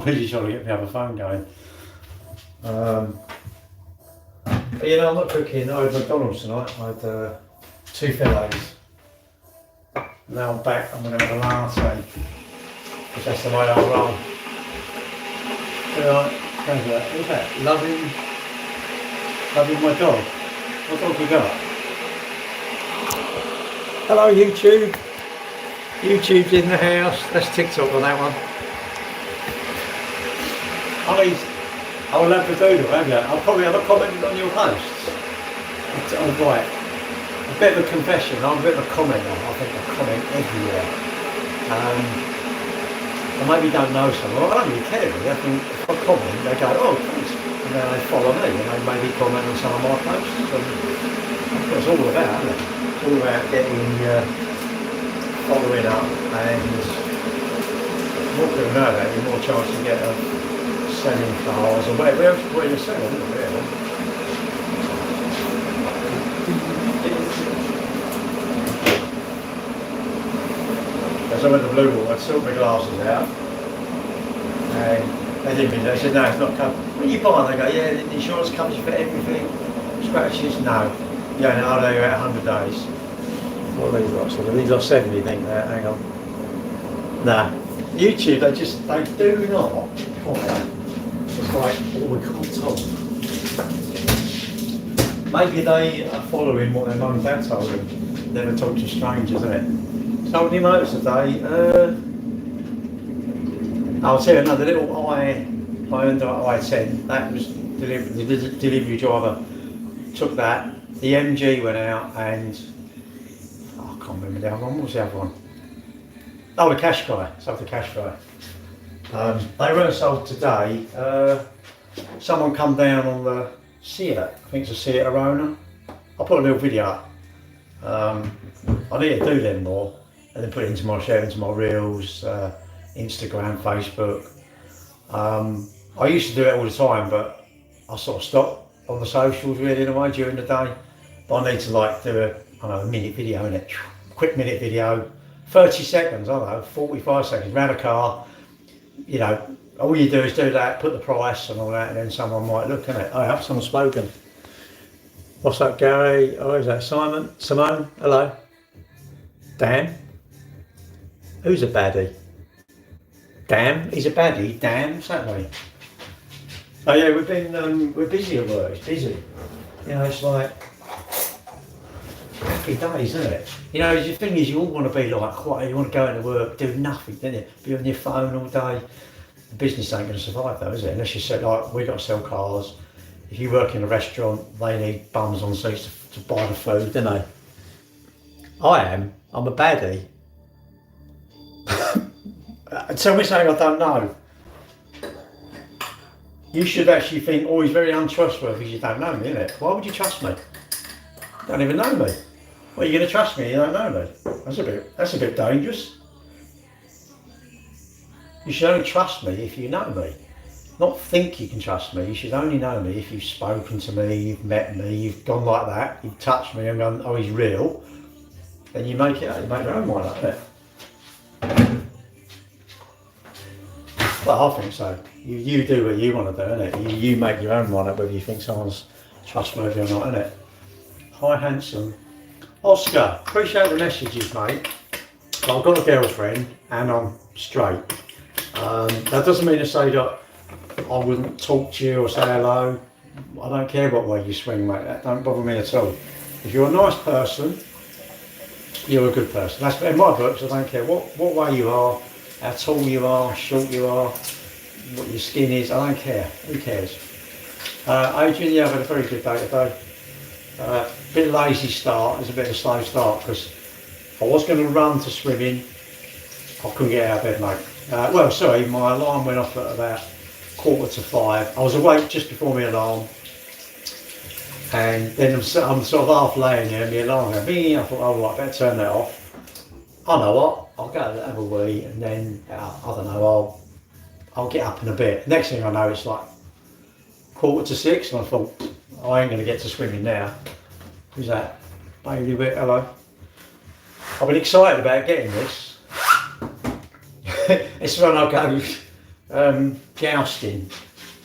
really trying to get the other phone going. But you know, I'm not cooking. I had McDonald's tonight. I had 2 fillets. Now I'm back. I'm going to have a latte. Because that's the way I roll. Alright, who's that? Loving my dog. What dog you got? Hello YouTube. YouTube's in the house. That's TikTok on that one. I will have to do that, have you? I'll probably have a comment on your posts. I'm right. A bit of a confession, I'm a bit of a commenter. I think I comment everywhere. I maybe don't know someone. I don't really care really. I think if I comment, they go, oh thanks. And then they follow me and they maybe comment on some of my posts. And that's what it's all about, isn't it? It's all about getting following up, and the more people know that, the more chance you get of selling cars or whatever else you're putting to sell, isn't it, really? As I went to Blue Wall, I'd sorted my glasses out, and they didn't mean that. They said, no, it's not covered. When you buy, they go, yeah, the insurance covers you for everything. Scratches, no. Yeah, no, they're at 100 days. What have these got? So these are 70, think that. Hang on. Nah. YouTube, they do not. It's like, oh, we can't talk. Maybe they are following what their mum and dad told them. Never talk to strangers, isn't it? So many motors today. I'll tell you another little Hyundai i10. That was the delivery driver took that. The MG went out and I can't remember the other one. What was the other one? Oh, the Qashqai. Sold the Qashqai. They weren't sold today. Someone come down on the Seat. I think it's a Seat Arona. I'll put a little video up. I need to do them more and then put it into my share, into my reels, Instagram, Facebook. I used to do it all the time, but I sort of stopped on the socials really in a way during the day. But I need to like do a minute video in it, quick minute video, 30 seconds, I don't know, 45 seconds, round a car. You know, all you do is do that, put the price and all that, and then someone might look at it. Oh, yeah, someone's spoken. What's up, Gary? Oh, is that Simon? Simone? Hello. Dan? Who's a baddie? Dan? He's a baddie. Dan? What's that mean? Oh yeah, we're busy at work. It's busy. You know, it's like happy days, isn't it? You know, the thing is, you all want to be like quiet. You want to go into work, do nothing, don't you? Be on your phone all day. The business ain't going to survive though, is it? Unless you say like, we got to sell cars. If you work in a restaurant, they need bums on seats to buy the food, don't they? I'm a baddie. Tell me something I don't know. You should actually think, oh, he's very untrustworthy because you don't know me, innit? Why would you trust me? You don't even know me. Well, you're going to trust me, you don't know me. That's a bit dangerous. You should only trust me if you know me. Not think you can trust me. You should only know me if you've spoken to me, you've met me, you've gone like that, you've touched me and gone, oh, he's real. Then you make your own mind up, innit? Well, I think so. You do what you want to do, innit? You make your own mind up whether you think someone's trustworthy or not, innit? Hi, handsome. Oscar, appreciate the messages, mate. Well, I've got a girlfriend and I'm straight. That doesn't mean to say that I wouldn't talk to you or say hello. I don't care what way you swing, mate. That don't bother me at all. If you're a nice person, you're a good person. That's in my books. I don't care what way you are, how tall you are, short you are, what your skin is. I don't care. Who cares? Adrian, yeah, I've had a very good day today. Bit lazy start. It's a bit of a slow start because I was going to run to swimming. I couldn't get out of bed, mate. Well, sorry, my alarm went off at about 4:45. I was awake just before my alarm, and then I'm sort of half laying there, and the alarm went bing. I thought, oh right, better turn that off. I know what, I'll go have a wee, and then I don't know, I'll get up in a bit. Next thing I know, it's like 5:45, and I thought, I ain't going to get to swimming now. Who's that? Bailey Witt, hello. I've been excited about getting this. It's when I go jousting.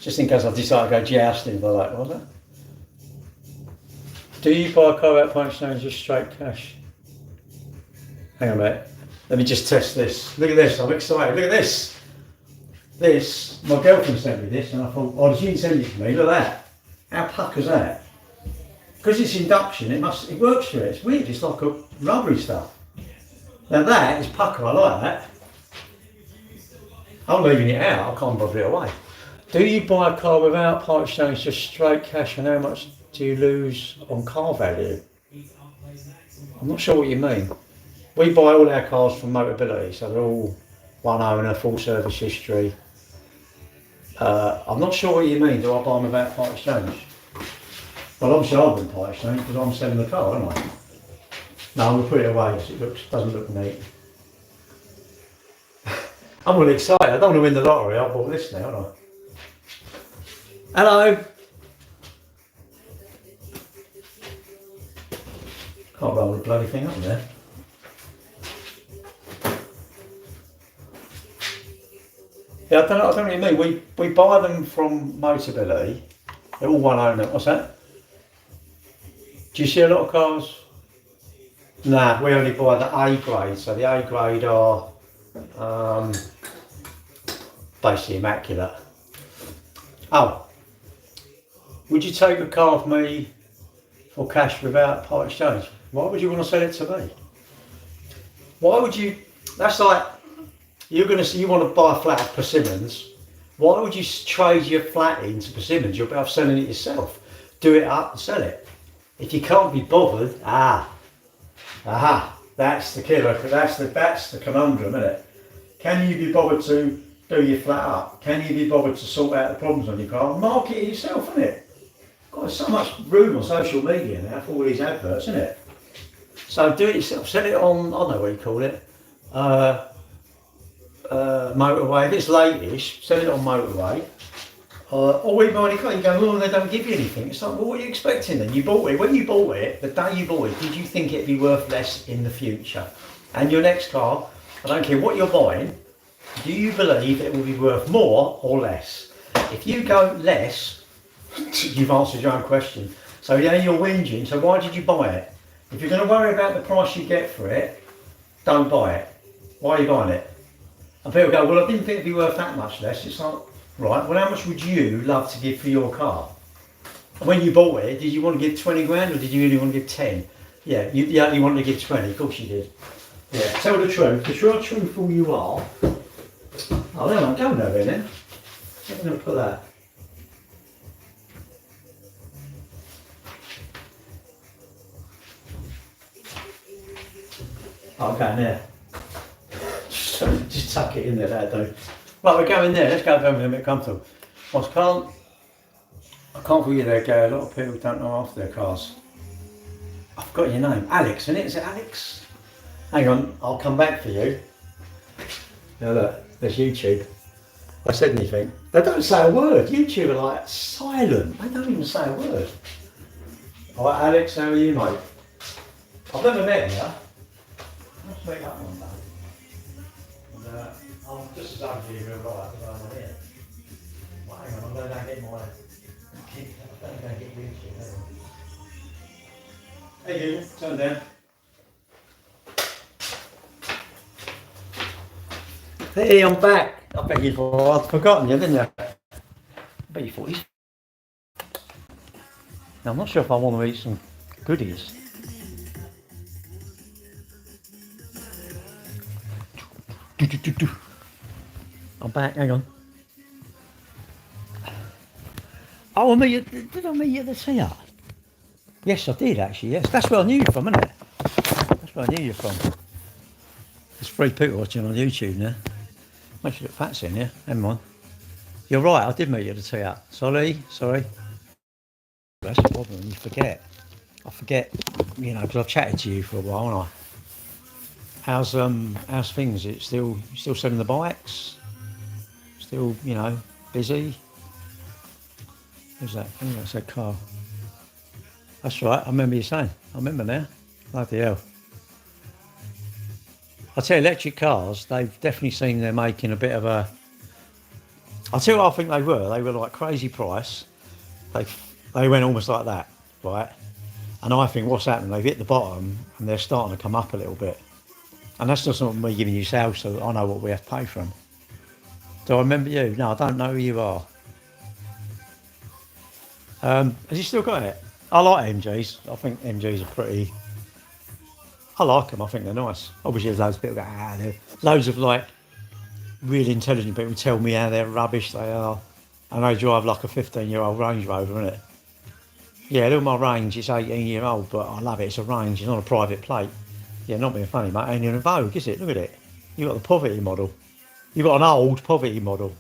Just in case I decide to go jousting, but like, what's that? Do you buy a car without part exchange, just straight cash? Hang on a minute. Let me just test this. Look at this. I'm excited. Look at this. This, my girlfriend sent me this, and I thought, oh, she didn't send it to me. Look at that. How pucker's that? Because it's induction, it works for it. It's weird. It's like a rubbery stuff. Now that is pucker. I like that. I'm leaving it out. I can't bother it away. Do you buy a car without part exchange, just straight cash, and how much do you lose on car value? I'm not sure what you mean. We buy all our cars from Motability, so they're all one owner, full service history. I'm not sure what you mean. Do I buy them without part exchange? Well, obviously I wouldn't part exchange because I'm selling the car, aren't I? No, I'm going to put it away because it doesn't look neat. I'm really excited. I don't want to win the lottery. I bought this now, haven't I? Hello. Can't roll the bloody thing up there. Yeah, I don't know what you mean. We buy them from Motability. They're all one owner. What's that? Do you see a lot of cars? Nah, we only buy the A grade. So the A grade are basically immaculate. Oh, would you take a car off me for cash without part exchange? Why would you want to sell it to me? Why would you? That's like you want to buy a flat at Persimmons. Why would you trade your flat into Persimmons? You're better off selling it yourself. Do it up and sell it. If you can't be bothered, that's the killer. That's the conundrum, isn't it? Can you be bothered to do your flat up? Can you be bothered to sort out the problems on your car? Market it yourself, isn't it? God, there's so much room on social media now for all these adverts, isn't it? So do it yourself. Sell it on, I don't know what you call it, Motorway. If it's late-ish, sell it on Motorway. Or even when you go, oh, they don't give you anything. It's like, well, what are you expecting then? You bought it. When you bought it, the day you bought it, did you think it'd be worth less in the future? And your next car, I don't care what you're buying, do you believe it will be worth more or less? If you go less, you've answered your own question. So yeah, you're whinging, so why did you buy it? If you're going to worry about the price you get for it, don't buy it. Why are you buying it? And people go, well, I didn't think it'd be worth that much less. It's like, right, well, how much would you love to give for your car? And when you bought it, did you want to give 20 grand or did you really want to give 10? Yeah, you only wanted to give 20, of course you did. Yeah, tell the truth, because you're how truthful you are. Oh, there I go nowhere then. I'm going to put that. Oh, okay, there. Just tuck it in there, that'll do. Right, we're going there. Let's go home with a bit comfortable. I can't call you there, Gary. A lot of people don't know after their cars. I've got your name. Alex, isn't it? Is it Alex? Hang on, I'll come back for you. Now look, there's YouTube. I said anything. They don't say a word. YouTube are like silent. They don't even say a word. Alright, Alex, how are you, mate? I've never met you. Let's make up one day. I'm just as ugly as real life as I'm on here. Well, hang on, I'm going to get my kick. I'm going to get YouTube. Hey, Google, turn down. Hey, I'm back. I bet you thought I'd forgotten you, didn't you? I bet you thought he's... Now, I'm not sure if I want to eat some goodies. I'm back, hang on. Oh, did I meet you at the theatre? Yes, I did actually, yes. That's where I knew you from, isn't it? That's where I knew you from. There's 3 people watching on YouTube now. Makes you look fat in here, never mind. You're right, I did meet you at the theatre. Sorry. That's the problem, you forget. I forget, because I've chatted to you for a while, haven't I? How's things? It's still selling the bikes? Still, busy? Who's that? I think that's a car. That's right, I remember you saying. I remember now. Bloody hell. I tell you, electric cars, they've definitely seen they're making a bit of a I tell you what I think they were. They were like crazy price. They they went almost like that, right? And I think what's happening, they've hit the bottom and they're starting to come up a little bit. And that's just not me giving you sales, so I know what we have to pay for them. Do I remember you? No, I don't know who you are. Has he still got it? I like MGs. I think MGs are pretty. I like them. I think they're nice. Obviously, there's loads of people go, they're loads of like really intelligent people tell me how they're rubbish they are. And they drive like a 15-year-old Range Rover, isn't it? Yeah, look at my Range. It's 18-year-old, but I love it. It's a Range. It's not a private plate. Yeah, not being funny, mate. Ain't in a Vogue, is it? Look at it. You got the poverty model. You got an old poverty model.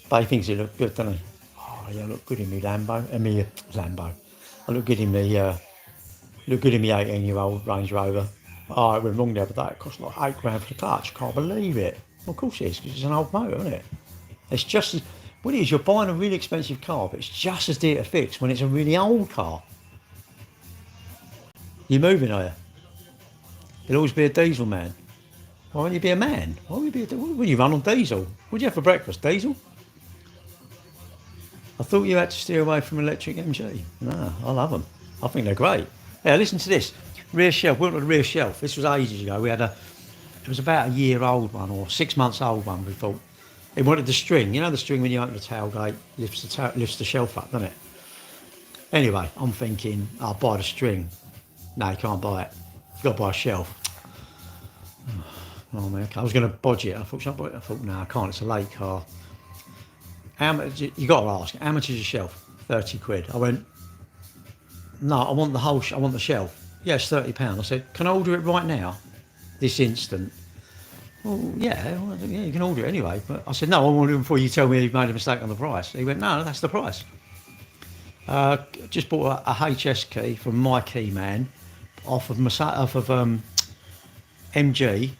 But he thinks he looks good, doesn't he? Oh, yeah, I look good in me Lambo. Me Lambo. I look good in me. Look good in me 18-year-old Range Rover. Oh, it went wrong the other day. It cost like £8 for the clutch. Can't believe it. Well, of course it is, because it's an old motor, isn't it? It's just as what it is. You're buying a really expensive car, but it's just as dear to fix when it's a really old car. You're moving, are you? You'll always be a diesel man. Why won't you be a man? Why would you be Will you run on diesel? What do you have for breakfast? Diesel? I thought you had to steer away from electric MG. No, I love them. I think they're great. Yeah, listen to this. Rear shelf. We went to the rear shelf. This was ages ago. We had it was about a year old one or 6 months old one. We thought it wanted the string. You know the string when you open the tailgate lifts the shelf up, doesn't it? Anyway, I'm thinking I'll buy the string. No, you can't buy it. You've got to buy a shelf. Oh man, okay. I was going to bodge it. I thought, should I buy it? I thought, no, I can't. It's a late car. How much? You got to ask. How much is your shelf? 30 quid. I went. No, I want the whole. I want the shelf. Yeah, it's £30. I said, can I order it right now? This instant. Well, yeah, you can order it anyway. But I said, no, I want it before you tell me you've made a mistake on the price. He went, no, that's the price. Just bought a HS key from my key man off of MG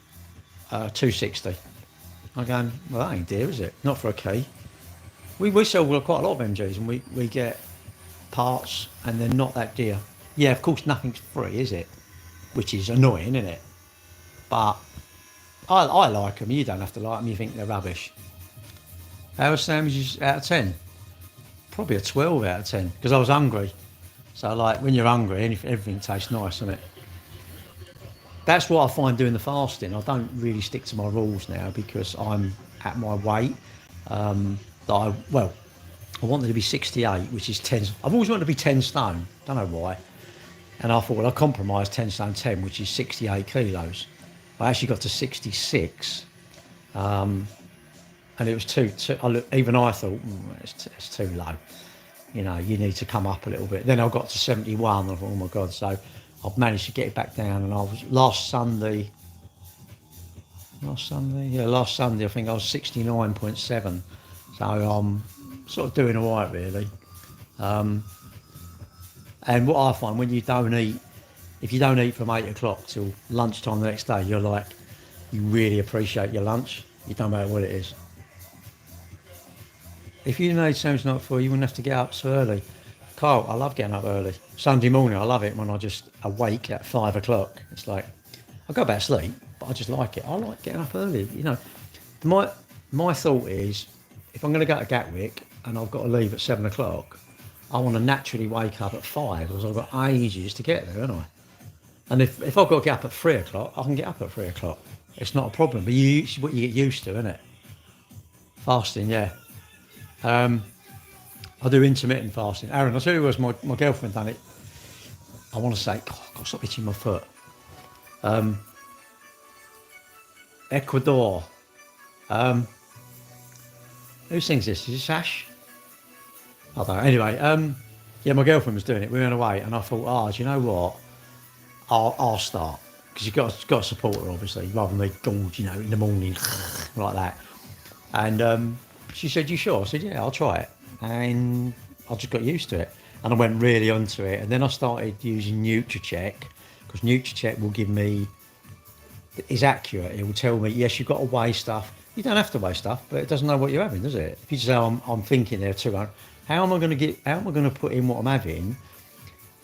260. I'm going, well, that ain't dear, is it? Not for a key. We sell quite a lot of MGs and we get parts and they're not that dear. Yeah, of course, nothing's free, is it? Which is annoying, isn't it? But I like them. You don't have to like them. You think they're rubbish. How are sandwiches out of 10? Probably a 12 out of 10 because I was hungry. So, like, when you're hungry, everything tastes nice, doesn't it? That's what I find doing the fasting. I don't really stick to my rules now because I'm at my weight. I wanted to be 68, which is 10. I've always wanted to be 10 stone. Don't know why. And I thought, well, I compromised 10 stone 10, which is 68 kilos. I actually got to 66. And it was too even I thought, it's too low. You know, you need to come up a little bit. Then I got to 71. I thought, oh my God. So I've managed to get it back down. And I was last Sunday, I think I was 69.7. So I'm sort of doing all right, really. And what I find when you don't eat, if you don't eat from 8 o'clock till lunchtime the next day, you're like, you really appreciate your lunch. You don't matter what it is. If you made sandwich night before, you wouldn't have to get up so early. Carl, I love getting up early. Sunday morning, I love it when I just awake at 5 o'clock. It's like, I go back to sleep, but I just like it. I like getting up early. You know, my thought is, if I'm going to go to Gatwick and I've got to leave at 7 o'clock, I want to naturally wake up at 5 because I've got ages to get there, haven't I? And if I've got to get up at 3 o'clock, I can get up at 3 o'clock. It's not a problem, but it's what you get used to, isn't it? Fasting, yeah. I do intermittent fasting. Aaron, I'll tell you what, my girlfriend done it. I want to say, God, I've got to stop itching my foot. Ecuador. Who sings this? Is it Sash? I don't know. Anyway, yeah, my girlfriend was doing it. We went away, and I thought, do you know what? I'll start because you've got to support her, obviously, rather than me gorge, you know, in the morning like that. And she said, "You sure?" I said, "Yeah, I'll try it." And I just got used to it, and I went really onto it. And then I started using NutriCheck because NutriCheck will give me is accurate. It will tell me, yes, you've got to weigh stuff. You don't have to weigh stuff, but it doesn't know what you're having, does it? If you say, I'm thinking there too, how am I going to put in what I'm having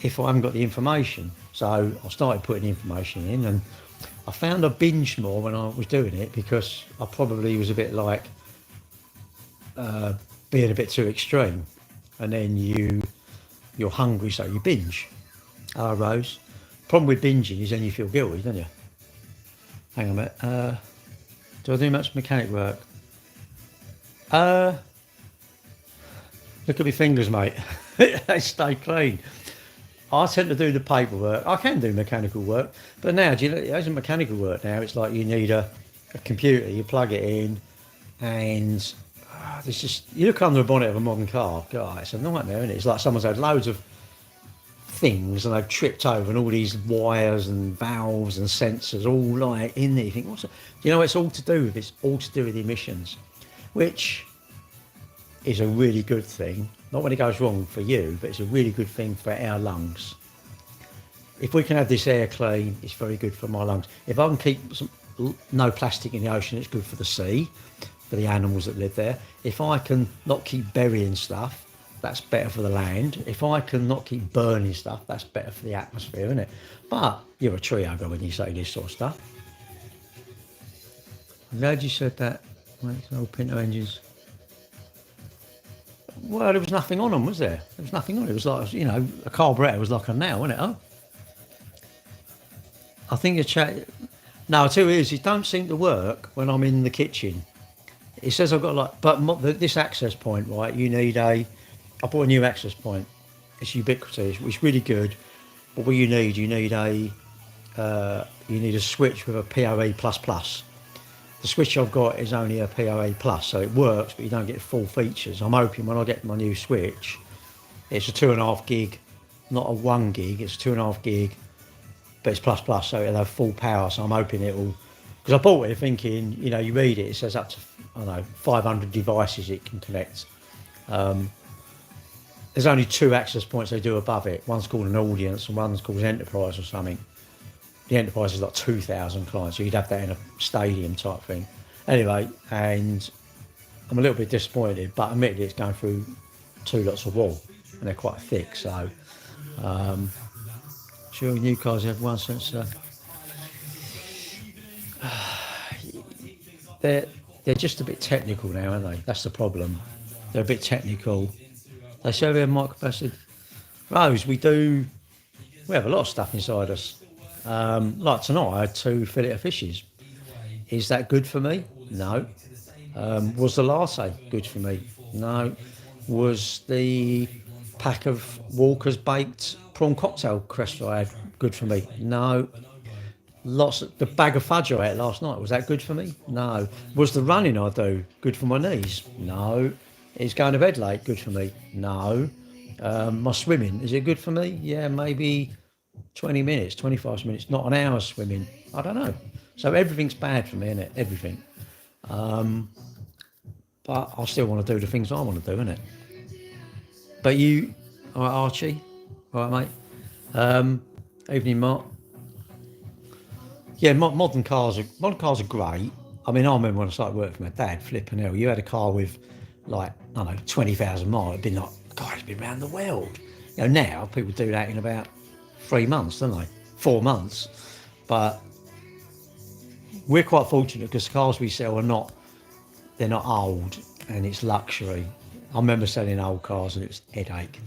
if I haven't got the information? So I started putting information in, and I found I binged more when I was doing it because I probably was a bit like, being a bit too extreme, and then you're hungry, so you binge. Rose. Problem with binging is then you feel guilty, don't you? Hang on a minute. Do I do much mechanic work? Look at my fingers, mate. They stay clean. I tend to do the paperwork. I can do mechanical work, but now, do you know, it isn't mechanical work now. It's like you need a computer, you plug it in, and there's just, you look under the bonnet of a modern car, God, it's a nightmare, isn't it? It's like someone's had loads of things and they've tripped over and all these wires and valves and sensors all like in there. You think, what's it? You know what it's all to do with? It's all to do with emissions, which is a really good thing. Not when it goes wrong for you, but it's a really good thing for our lungs. If we can have this air clean, it's very good for my lungs. If I can keep no plastic in the ocean, it's good for the sea, for the animals that live there. If I can not keep burying stuff, that's better for the land. If I can not keep burning stuff, that's better for the atmosphere, isn't it? But you're a tree hugger when you say this sort of stuff. I'm glad you said that. Old Pinto engines. Well, there was nothing on them, was there? There was nothing on it. It was like, you know, a carburettor was like a nail, wasn't it? Oh, I think the chat. No, tell you is, it don't seem to work when I'm in the kitchen. It says I've got like, but this access point, right? You need I bought a new access point. It's ubiquitous. It's really good. But what you need a switch with a PoE++. The switch I've got is only a PoE+, so it works, but you don't get full features. I'm hoping when I get my new switch, it's a 2.5 gig, not a 1 gig. It's 2.5 gig, but it's plus plus, so it'll have full power. So I'm hoping it'll, because I bought it thinking, you know, you read it, it says up to, I don't know, 500 devices it can connect. There's only 2 access points they do above it. One's called an audience and one's called enterprise or something. The enterprise is like 2,000 clients, so you'd have that in a stadium type thing. Anyway, and I'm a little bit disappointed, but admittedly it's going through 2 lots of wall and they're quite thick, so sure new cars have one sensor. They're just a bit technical now, aren't they? That's the problem. They're a bit technical. They say we have microcapacitor. Rose, we have a lot of stuff inside us. Like tonight, I had 2 fillet of fishes. Is that good for me? No. Was the latte good for me? No. Was the pack of Walker's baked prawn cocktail crest I had good for me? No. The bag of fudge I ate last night, was that good for me? No. Was the running I do good for my knees? No. Is going to bed late good for me? No. My swimming, is it good for me? Yeah, maybe 20 minutes, 25 minutes, not an hour swimming. I don't know. So everything's bad for me, innit? Everything. But I still want to do the things I want to do, innit? But you, all right, Archie? All right, mate? Evening, Mark. Yeah, modern cars are great. I mean, I remember when I started working for my dad, flipping hell, you had a car with like, I don't know, 20,000 miles. It'd been like, God, it's been around the world. You know, now people do that in about 3 months, don't they? 4 months. But we're quite fortunate because the cars we sell they're not old and it's luxury. I remember selling old cars and it was headache.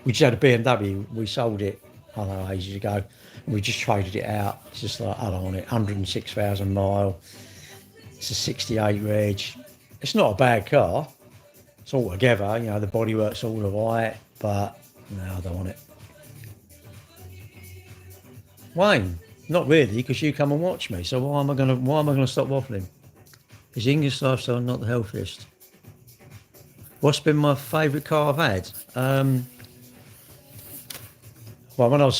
We just had a BMW, we sold it, I don't know, ages ago, and we just traded it out. It's just like, I don't want it, 106,000 mile. It's a 68 reg. It's not a bad car. It's all together, you know, the bodywork's all right, but no, I don't want it. Wayne, not really, because you come and watch me. So why am I gonna stop waffling? Is English lifestyle not the healthiest? What's been my favourite car I've had? Well, when I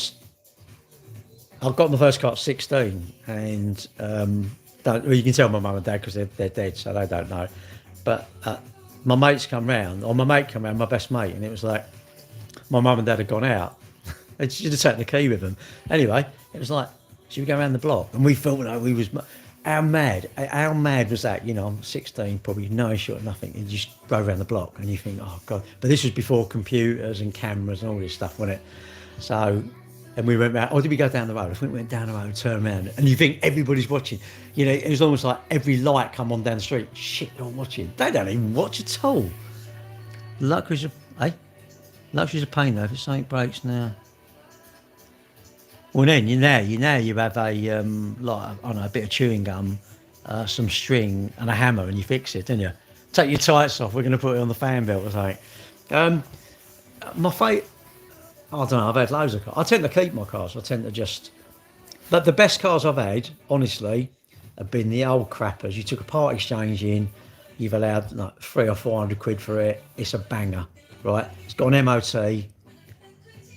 got my first car at 16, and you can tell my mum and dad because they're dead, so they don't know. But my mate come round, my best mate, and it was like my mum and dad had gone out. They should have taken the key with them. Anyway, it was like, should we go around the block? And we thought, no, how mad was that? You know, I'm 16, probably no shot, nothing. You just drove around the block and you think, oh God. But this was before computers and cameras and all this stuff, wasn't it? So And we went round, or did we go down the road? I think we went down the road and turned around. And you think everybody's watching. You know, it was almost like every light come on down the street. Shit, they're all watching. They don't even watch at all. Luxury's luxury's a pain though, if something breaks now. Well then, you have a, like, I don't know, a bit of chewing gum, some string and a hammer and you fix it, don't you? Take your tights off, we're going to put it on the fan belt or something. My favourite, I don't know, I've had loads of cars. I tend to keep my cars. I tend to just... But the best cars I've had, honestly, have been the old crappers. You took a part exchange in, you've allowed like 300 or 400 quid for it. It's a banger, right? It's got an MOT.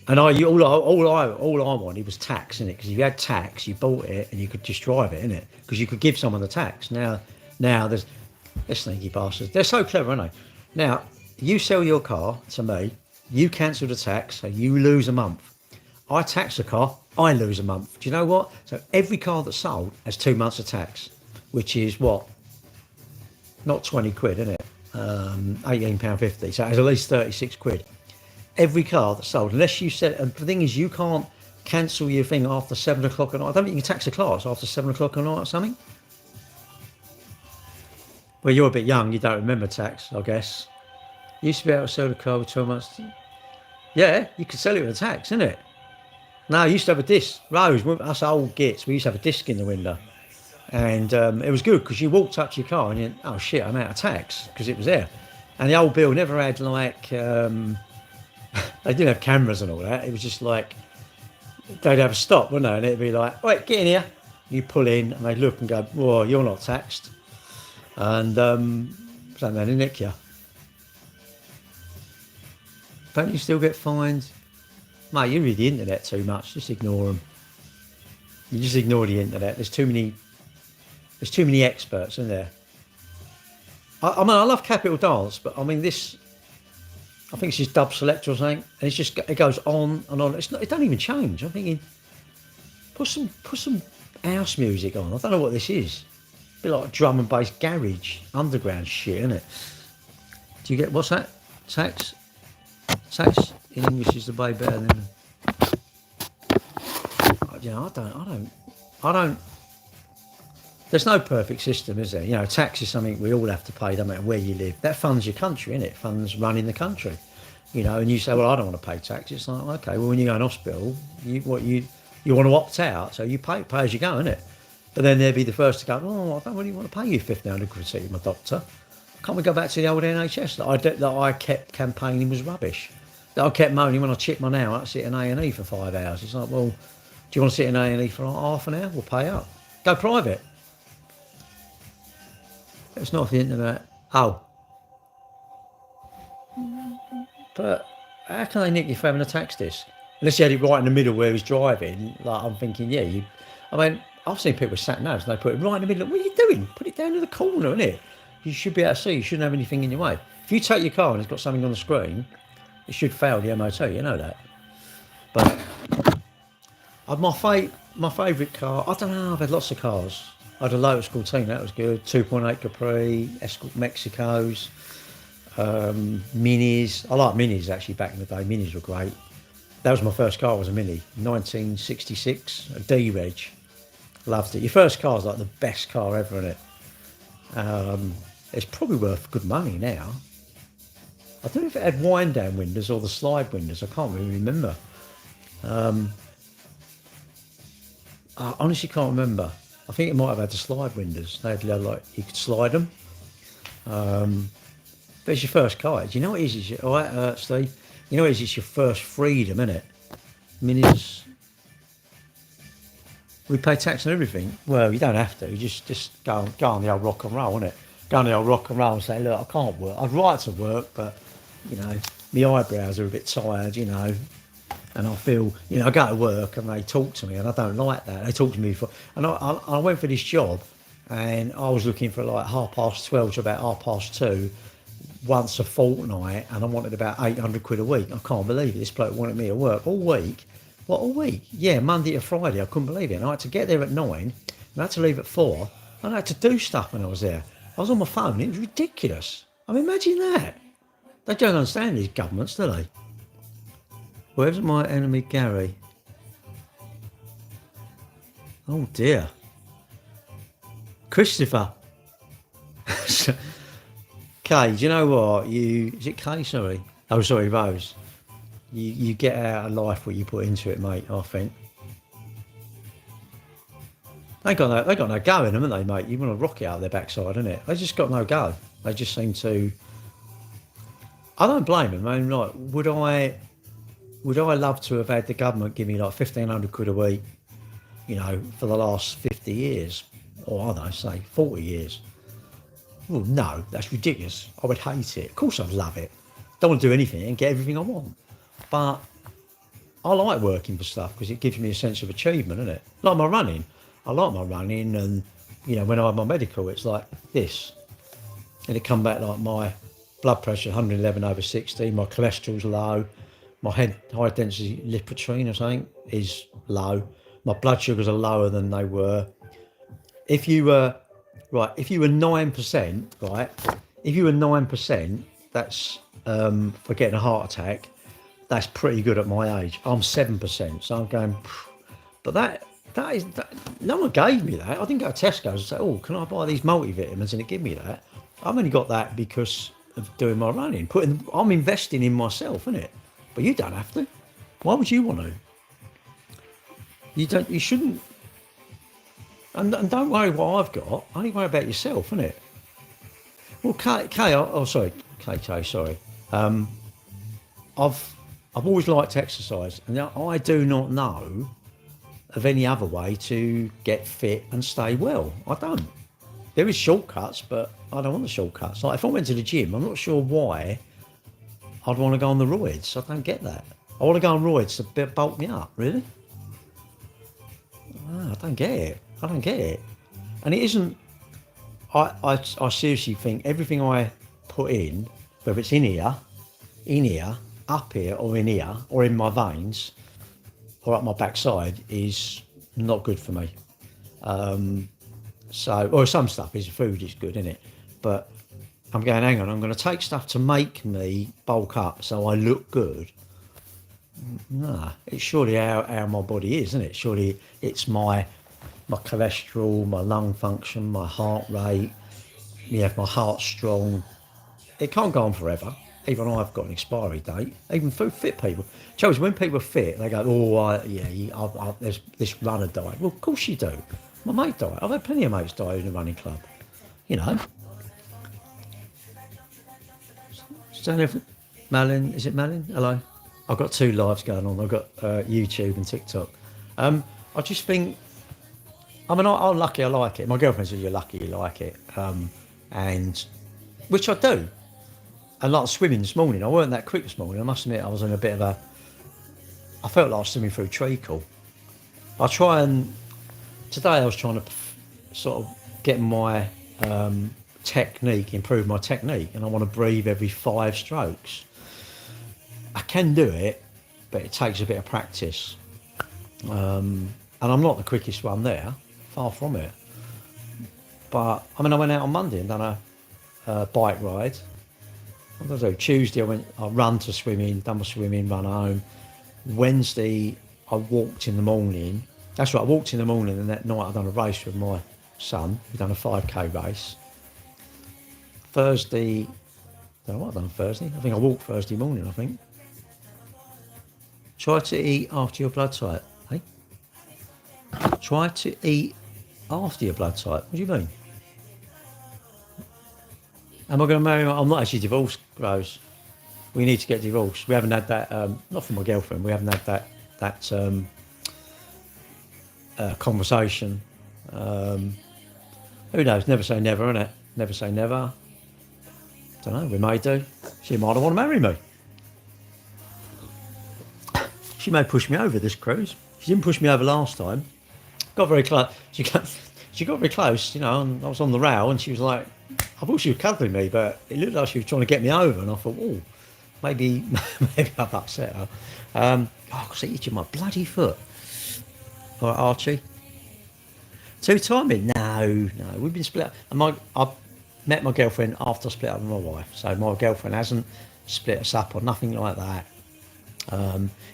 And all I wanted was tax in it, because if you had tax, you bought it and you could just drive it, innit? Because you could give someone the tax. Now they're sneaky bastards. They're so clever, aren't they? Now, you sell your car to me, you cancel the tax, so you lose a month. I tax the car, I lose a month. Do you know what? So every car that's sold has 2 months of tax, which is what? Not 20 quid, isn't it? £18.50. So it's at least 36 quid. Every car that's sold, unless you said, and the thing is, you can't cancel your thing after 7 o'clock at night. I don't think you can tax a class after 7 o'clock at night or something. Well, you're a bit young, you don't remember tax, I guess. You used to be able to sell the car with 2 months. Yeah, you could sell it with a tax, innit? No, I used to have a disc. Rose, us old gits, we used to have a disc in the window. And it was good because you walked up to your car and you, oh shit, I'm out of tax, because it was there. And the old bill never had like, they didn't have cameras and all that. It was just like, they'd have a stop, wouldn't they? And it'd be like, wait, get in here. You pull in and they'd look and go, whoa, you're not taxed. And something they nick you. Don't you still get fined? Mate, you read the internet too much. Just ignore them. You just ignore the internet. There's too many experts in there. I mean, I love Capital Dance, but I mean this. I think it's just Dub Selector or something, and it goes on and on. It don't even change. I'm thinking, put some house music on. I don't know what this is. A bit like drum and bass garage, underground shit, isn't it? Do you get what's that? Sax in English is the way better than. You know, I don't. There's no perfect system, is there? You know, tax is something we all have to pay, no matter where you live. That funds your country, innit? It funds running the country. You know, and you say, well, I don't want to pay tax. It's like, okay, well, when you go in hospital, you want to opt out, so you pay as you go, innit? But then they'd be the first to go, oh, I don't really want to pay you £1,500 quid to see my doctor. Can't we go back to the old NHS that I kept campaigning was rubbish? That I kept moaning when I chipped my nail, I had to sit in A&E for 5 hours. It's like, well, do you want to sit in A&E for half an hour? We'll pay up. Go private. It's not the internet. Oh. But how can they nick you for having a tax disc? Unless you had it right in the middle where he's driving. Like, I'm thinking, yeah, I mean, I've seen people with sat navs and they put it right in the middle. What are you doing? Put it down in the corner, innit? You should be able to see. You shouldn't have anything in your way. If you take your car and it's got something on the screen, it should fail the MOT, you know that. But my favourite car, I don't know, I've had lots of cars. I had a Lotus Cortina, that was good. 2.8 Capri, Escort Mexicos, Minis. I like Minis actually back in the day. Minis were great. That was my first car, was a Mini, 1966, a D-Reg. Loved it. Your first car's like the best car ever, isn't it? It's probably worth good money now. I don't know if it had wind down windows or the slide windows. I can't really remember. I honestly can't remember. I think it might have had the slide windows. They had like you could slide them. But it's your first car. Do you know what it is? All right, Steve. You know what it is? It's your first freedom, isn't it? Minis. We pay tax on everything. Well, you don't have to. You just go on the old rock and roll, innit? Go on the old rock and roll and say, look, I can't work. I'd like to work, but you know, my eyebrows are a bit tired, you know. And I feel, you know, I go to work and they talk to me and I don't like that. They talk to me and I went for this job and I was looking for like 12:30 to about 2:30 once a fortnight and I wanted about 800 quid a week. I can't believe it. This bloke wanted me to work all week. What, all week? Yeah, Monday to Friday. I couldn't believe it. And I had to get there at 9 and I had to leave at 4 and I had to do stuff when I was there. I was on my phone. It was ridiculous. I mean, imagine that. They don't understand these governments, do they? Where's my enemy Gary? Oh dear. Christopher. Kay, do you know what? Is it Kay? Sorry. Oh, sorry, Rose. You get out of life what you put into it, mate. I think they got no go in them, haven't they, mate? You want to rock it out their backside, isn't it? They just got no go. They just seem to. I don't blame them. I mean, like, would I love to have had the government give me like 1,500 quid a week, for the last 50 years, or I don't know, say 40 years? Well, no, that's ridiculous. I would hate it. Of course, I'd love it. Don't want to do anything and get everything I want, but I like working for stuff because it gives me a sense of achievement, isn't it? Like my running. I like my running, and when I have my medical, it's like this, and it come back like my blood pressure 111/60, my cholesterol's low, my high density lipoprotein, I think, is low. My blood sugars are lower than they were. If you were 9%, right? If you were 9%, that's for getting a heart attack. That's pretty good at my age. I'm 7%, so I'm going. But that is no one gave me that. I didn't go to Tesco's and say, "Oh, can I buy these multivitamins?" and it give me that. I've only got that because of doing my running. I'm investing in myself, isn't it? But you don't have to. Why would you want to? You don't. You shouldn't. And don't worry what I've got. Only worry about yourself, isn't it? Well, sorry. I've always liked exercise, and I do not know of any other way to get fit and stay well. I don't. There is shortcuts, but I don't want the shortcuts. Like if I went to the gym, I'm not sure why I'd want to go on the roids. I don't get that. I want to go on roids to bulk me up, really? I don't get it. And it isn't. I seriously think everything I put in, whether it's in here, up here, or in here, or in my veins, or up my backside, is not good for me. Or some stuff is food is good, isn't it? But I'm going, hang on, I'm going to take stuff to make me bulk up so I look good. Nah, it's surely how my body is, isn't it? Surely it's my cholesterol, my lung function, my heart rate, my heart strong. It can't go on forever. Even I've got an expiry date. Even for fit people. Charles, when people are fit, they go, there's this runner diet. Well, of course you do. My mate died. I've had plenty of mates die in the running club. Malin, is it Malin? Hello. I've got two lives going on. I've got YouTube and TikTok. I just think, I'm lucky I like it. My girlfriend says you're lucky you like it. And which I do. And like swimming this morning, I weren't that quick this morning. I must admit, I was in a bit of I felt like I was swimming through treacle. Today I was trying to sort of get my improve my technique, and I want to breathe every 5 strokes. I can do it, but it takes a bit of practice. And I'm not the quickest one there, far from it. But I went out on Monday and done a bike ride. What did I do? Tuesday I run to swimming, done my swimming, run home. Wednesday I walked in the morning. That's right, I walked in the morning, and that night I done a race with my son. We done a 5k race. Thursday, I don't know what I done Thursday. I think I walked Thursday morning, I think. Try to eat after your blood type, eh? Try to eat after your blood type. What do you mean? Am I going to marry? I'm not actually divorced, Rose. We need to get divorced. We haven't had that. Not from my girlfriend. We haven't had that conversation. Who knows? Never say never, innit? Never say never. Don't know. We may do. She might want to marry me. She may push me over this cruise. She didn't push me over last time. Got very close. She got very close, and I was on the rail, and she was like, I thought she was cuddling me, but it looked like she was trying to get me over, and I thought, oh, maybe I've upset her. Because I itching my bloody foot. All right, Archie. 2-timing? No, we've been split up. I met my girlfriend after I split up with my wife, so my girlfriend hasn't split us up or nothing like that.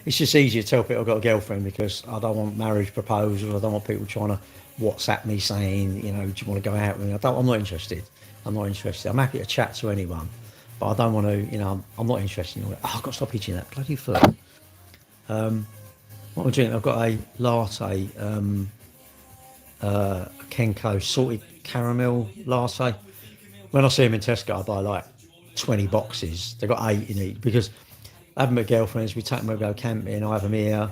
It's just easier to tell people I've got a girlfriend because I don't want marriage proposals. I don't want people trying to WhatsApp me saying, do you want to go out with me? I'm not interested. I'm not interested. I'm happy to chat to anyone, but I don't want to, I'm not interested in all that. Oh, I've got to stop itching that bloody foot. What I'm drinking, I've got a latte, a Kenko salted caramel latte. When I see them in Tesco, I buy like 20 boxes. They've got 8 in each because I have them at girlfriends. We take them, we go camping. I have them here.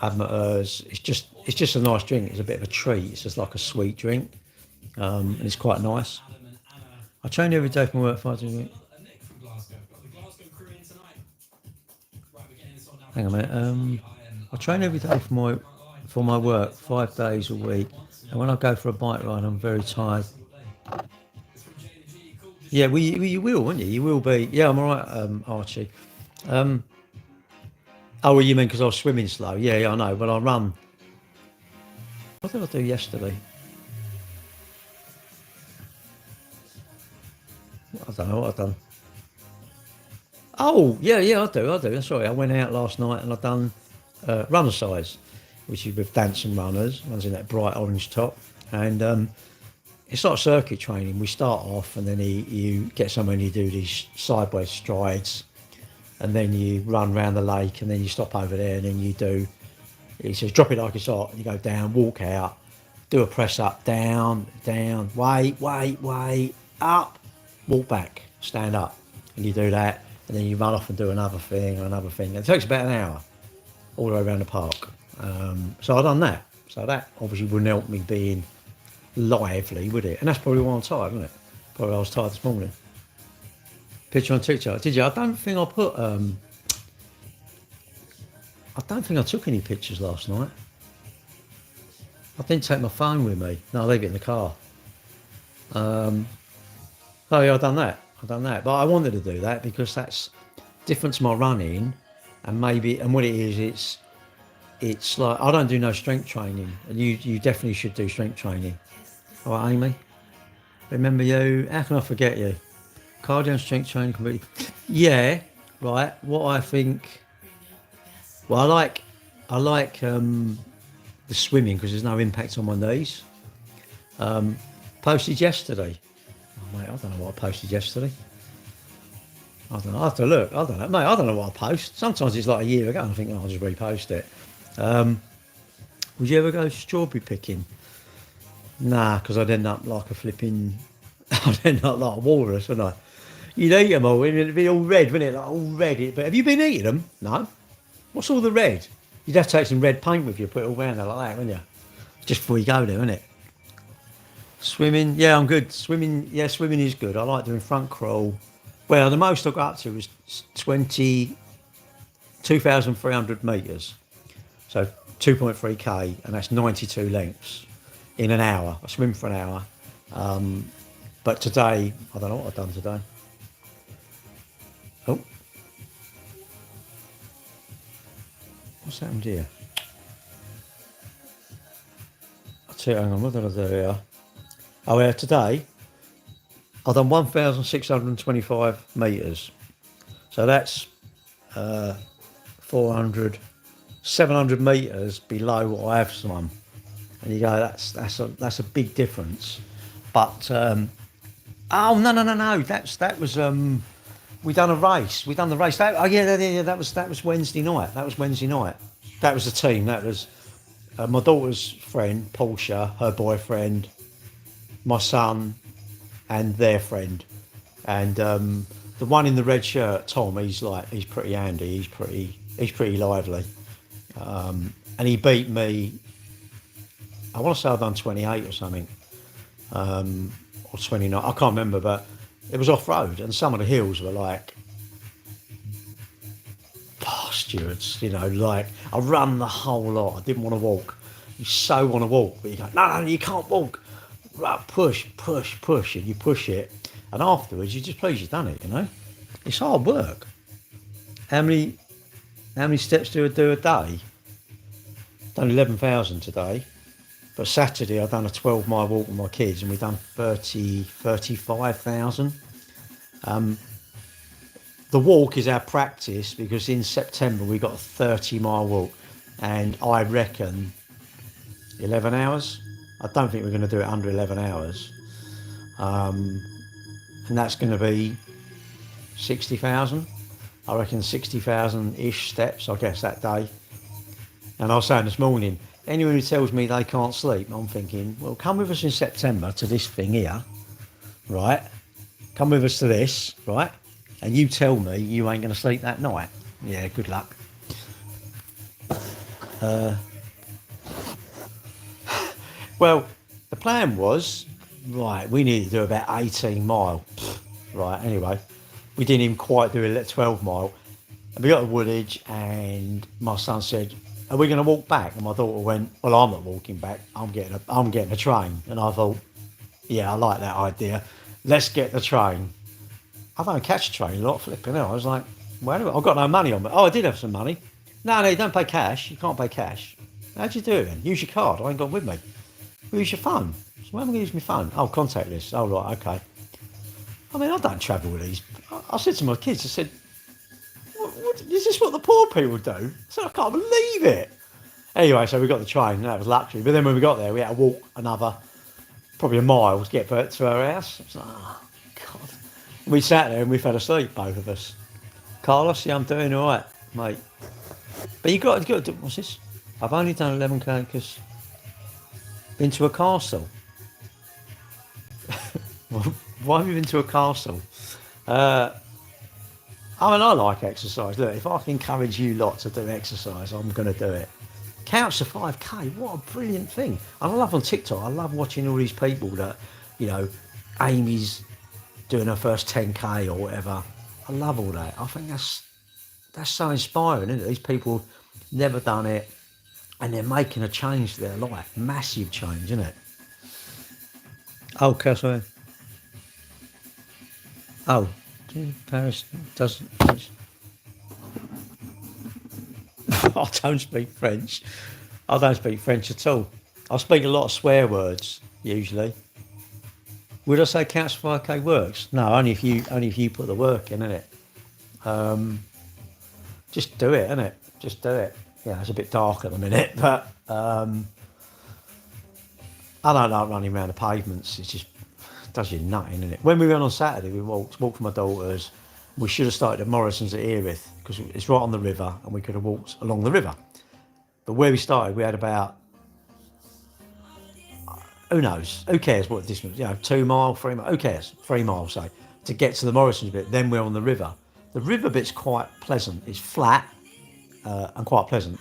I have them at hers. It's just a nice drink. It's a bit of a treat. It's just like a sweet drink, and it's quite nice. I train every day for my work 5 days a week. Hang on a minute. I train every day for my work 5 days a week, and when I go for a bike ride, I'm very tired. Yeah, well, you will, won't you? You will be. Yeah, I'm all right, Archie. Um, oh, well, you mean because I was swimming slow? Yeah, yeah, I know. But I run. What did I do yesterday? I don't know what I've done. Oh, yeah, yeah, I do. Sorry, I went out last night and I done runner size, which is with dancing runners. Runs in that bright orange top, and it's like circuit training. We start off, and then you get somewhere and you do these sideways strides, and then you run round the lake, and then you stop over there, and then you do. He says, drop it like it's hot. And you go down, walk out, do a press up, down, down, wait, up, walk back, stand up, and you do that, and then you run off and do another thing or another thing. It takes about an hour all the way around the park. So I done that. So that obviously wouldn't help me being lively, would it? And that's probably why I'm tired, isn't it? Probably I was tired this morning. Picture on TikTok. Did you? I don't think I put. I don't think I took any pictures last night. I didn't take my phone with me. No, I leave it in the car. Um, oh yeah, I've done that. But I wanted to do that because that's different to my running, and what it is, it's like I don't do no strength training, and you definitely should do strength training. All right, Amy. Remember you? How can I forget you? Cardio and strength training completely. Yeah, right. What I think. Well, I like the swimming because there's no impact on my knees. Posted yesterday. Oh, mate, I don't know what I posted yesterday. I don't know. I have to look. I don't know, mate. I don't know what I post. Sometimes it's like a year ago, and I think, oh, I'll just repost it. Um, would you ever go strawberry picking? Nah, because I'd end up like a flipping. I'd end up like a walrus, wouldn't I? You'd eat them all, and it'd be all red, wouldn't it? Like all red. But have you been eating them? No. What's all the red? You'd have to take some red paint with you, put it all around there like that, wouldn't you? Just before you go there, isn't it? Swimming, yeah, I'm good. Swimming, yeah, swimming is good. I like doing front crawl. Well, the most I got up to was 2,300 metres. So 2.3k, and that's 92 lengths in an hour. I swim for an hour. But today, I don't know what I've done today. Oh, what's happened here? I'll tell you, hang on, what did I do here? Oh, yeah, today I've done 1,625 metres. So that's 400, 700 metres below what I have swum. And you go, that's a big difference. But oh no, that was we done a race. We done the race. That was Wednesday night. That was Wednesday night. That was the team. That was my daughter's friend, Portia, her boyfriend, my son, and their friend. And the one in the red shirt, Tom, he's pretty handy. He's pretty lively. And he beat me. I want to say I've done 28 or something, or 29. I can't remember, but it was off road, and some of the hills were like bastards. Like I run the whole lot. I didn't want to walk. You so want to walk, but you go, no, you can't walk. Right, push, and you push it, and afterwards you just pleased you've done it. It's hard work. How many steps do I do a day? Done 11,000 today. But Saturday I've done a 12-mile walk with my kids, and we've done 35,000. The walk is our practice because in September we got a 30-mile walk, and I reckon 11 hours. I don't think we're going to do it under 11 hours, and that's going to be 60,000. I reckon 60,000 ish steps, I guess, that day. And I was saying this morning, anyone who tells me they can't sleep, I'm thinking, well, come with us in September to this thing here, right? Come with us to this, right? And you tell me you ain't going to sleep that night. Yeah, good luck. Well, the plan was, right, we needed to do about 18 mile. Right, anyway, we didn't even quite do it at 12 mile. And we got to Woolwich, and my son said, are we going to walk back? And my daughter went, well, I'm not walking back. I'm getting a train. And I thought, yeah, I like that idea. Let's get the train. I don't catch a train a lot, flipping out. I was like, well, anyway, I've got no money on me. Oh, I did have some money. No, you don't pay cash. You can't pay cash. How'd you do it then? Use your card. I ain't got it with me. Well, use your phone. So where am I going to use my phone? Oh, contactless. Oh, right, okay. I mean, I don't travel with these. I said to my kids, I said, what, is this what the poor people do? I said, I can't believe it. Anyway, so we got the train, and that was luxury. But then when we got there, we had to walk another, probably a mile to get back to our house. I was like, oh, God. We sat there and we fell asleep, both of us. Carlos, yeah, I'm doing all right, mate. But you got to do, what's this? I've only done 11k because been to a castle. Why have you been to a castle? I mean, I like exercise. Look, if I can encourage you lot to do exercise, I'm going to do it. Couch to 5k, what a brilliant thing. And I love on TikTok, I love watching all these people that, you know, Amy's doing her first 10k or whatever. I love all that. I think that's so inspiring, isn't it? These people never done it, and they're making a change to their life. Massive change, isn't it? Oh, Castle. Oh, Paris doesn't. I don't speak French. I don't speak French at all. I speak a lot of swear words usually. Would I say Couch 5k works? No, only if you put the work in, innit? Just do it, innit? Just do it. Yeah, it's a bit dark at the minute, but I don't like running around the pavements. It just does you nothing, innit? When we went on Saturday, we walked with my daughters. We should have started at Morrison's at Erith because it's right on the river, and we could have walked along the river. But where we started, we had about, who knows? Who cares what the distance? 2 mile, 3 mile. Who cares? 3 miles, say, to get to the Morrison's bit. Then we're on the river. The river bit's quite pleasant. It's flat and quite pleasant.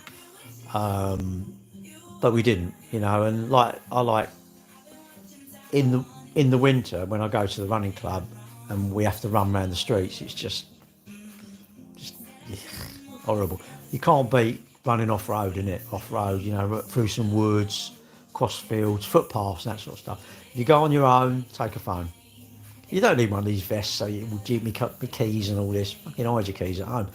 But we didn't, And I like in the winter when I go to the running club and we have to run around the streets. It's just horrible. You can't beat running off road, innit? Off road, through some woods, cross fields, footpaths, and that sort of stuff. If you go on your own, take a phone. You don't need one of these vests so you will give me keys and all this. Fucking hide your keys at home.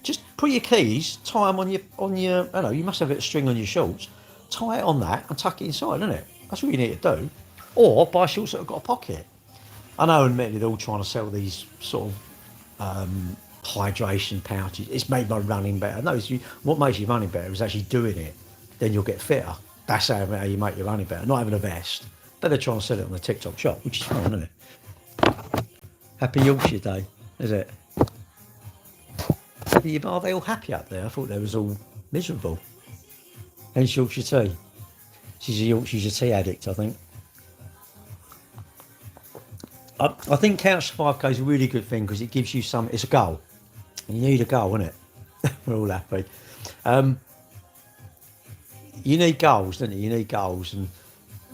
Just put your keys, tie them on your. You must have a bit of string on your shorts. Tie it on that and tuck it inside, innit? That's what you need to do. Or buy shorts that have got a pocket. I know, admittedly, they're all trying to sell these sort of hydration pouches. It's made my running better. No, what makes you running better is actually doing it. Then you'll get fitter. That's how you make your running better. Not having a vest. But they're trying to sell it on the TikTok shop, which is fine, isn't it? Happy Yorkshire Day, is it? Are they all happy up there? I thought they was all miserable. Hence Yorkshire tea. She's a Yorkshire tea addict, I think. I think Couch 5k is a really good thing because it gives you it's a goal. And you need a goal, innit? We're all happy. You need goals, don't you? You need goals, and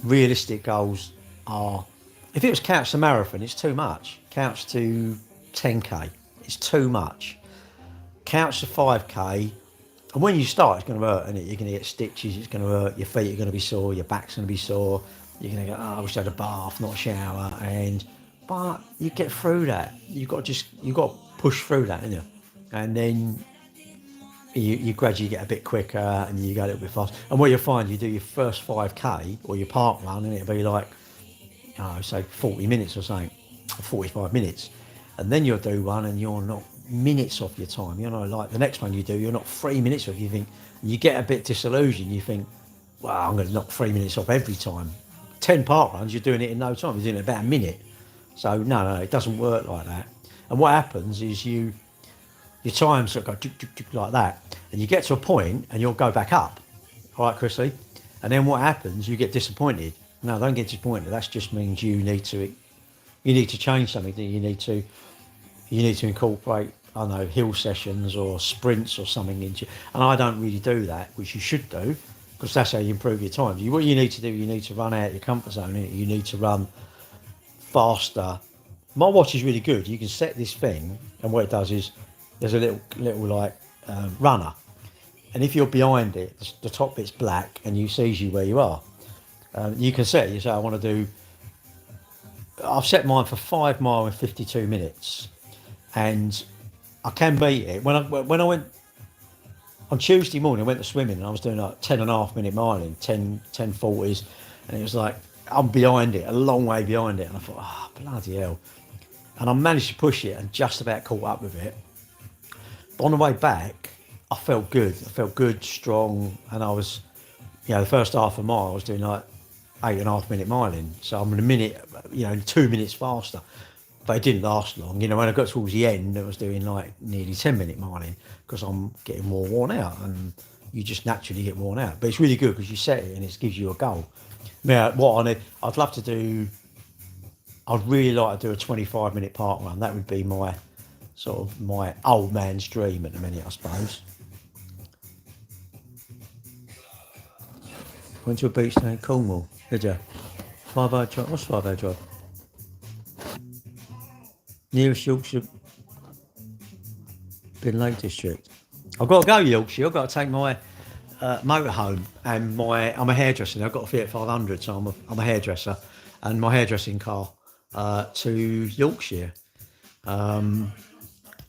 realistic goals are, if it was Couch to marathon, it's too much. Couch to 10k, it's too much. Couch to 5k, and when you start, it's going to hurt, isn't it? You're going to get stitches, it's going to hurt, your feet are going to be sore, your back's going to be sore, you're going to go, I wish I had a bath, not a shower, but you get through that. You've got to push through that, innit? And then you gradually get a bit quicker and you go a little bit fast. And what you'll find, you do your first 5k or your park run, and it'll be like, say 40 minutes or something, or 45 minutes. and then you'll do one and you're not minutes off your time. You know, like the next one you do, you're not 3 minutes off. You think you get a bit disillusioned. You think, well, I'm going to knock 3 minutes off every time. 10 park runs, you're doing it in no time. You're doing it about a minute. So no, it doesn't work like that. And what happens is your time sort of go tuk, tuk, tuk, like that, and you get to a point and you'll go back up. All right, Chrissy. And then what happens? You get disappointed. No, don't get disappointed. That just means you need to change something. That you need to incorporate, I don't know, hill sessions or sprints or something into. And I don't really do that, which you should do, because that's how you improve your time. What you need to do, you need to run out your comfort zone. You need to run faster. My watch is really good. You can set this thing, and what it does is there's a little like runner, and if you're behind it, the top bit's black, and you sees you where you are. You can set it. You say, I want to do. I've set mine for 5 miles in 52 minutes, and I can beat it. When I went on Tuesday morning, I went to swimming, and I was doing like 10.5 minute miling, 10:40s, and it was like I'm behind it, a long way behind it, and I thought, oh bloody hell, and I managed to push it and just about caught up with it. But on the way back, I felt good. I felt good, strong, and I was, the first half a mile I was doing like 8.5 minute miling, so I'm in a minute, 2 minutes faster. But it didn't last long. When I got towards the end, I was doing like nearly 10 minute miling because I'm getting more worn out, and you just naturally get worn out. But it's really good because you set it and it gives you a goal. Now, what I need, I'd love to do, I'd really like to do a 25-minute park run. That would be my sort of my old man's dream at the minute, I suppose. Went to a beach day in Cornwall, did you? 5-hour drive. What's 5-hour drive? Nearest Yorkshire Bin Lake District. I've got to go Yorkshire. I've got to take my motorhome and I'm a hairdresser. I've got a Fiat 500, so I'm a hairdresser, and my hairdressing car to Yorkshire. I'm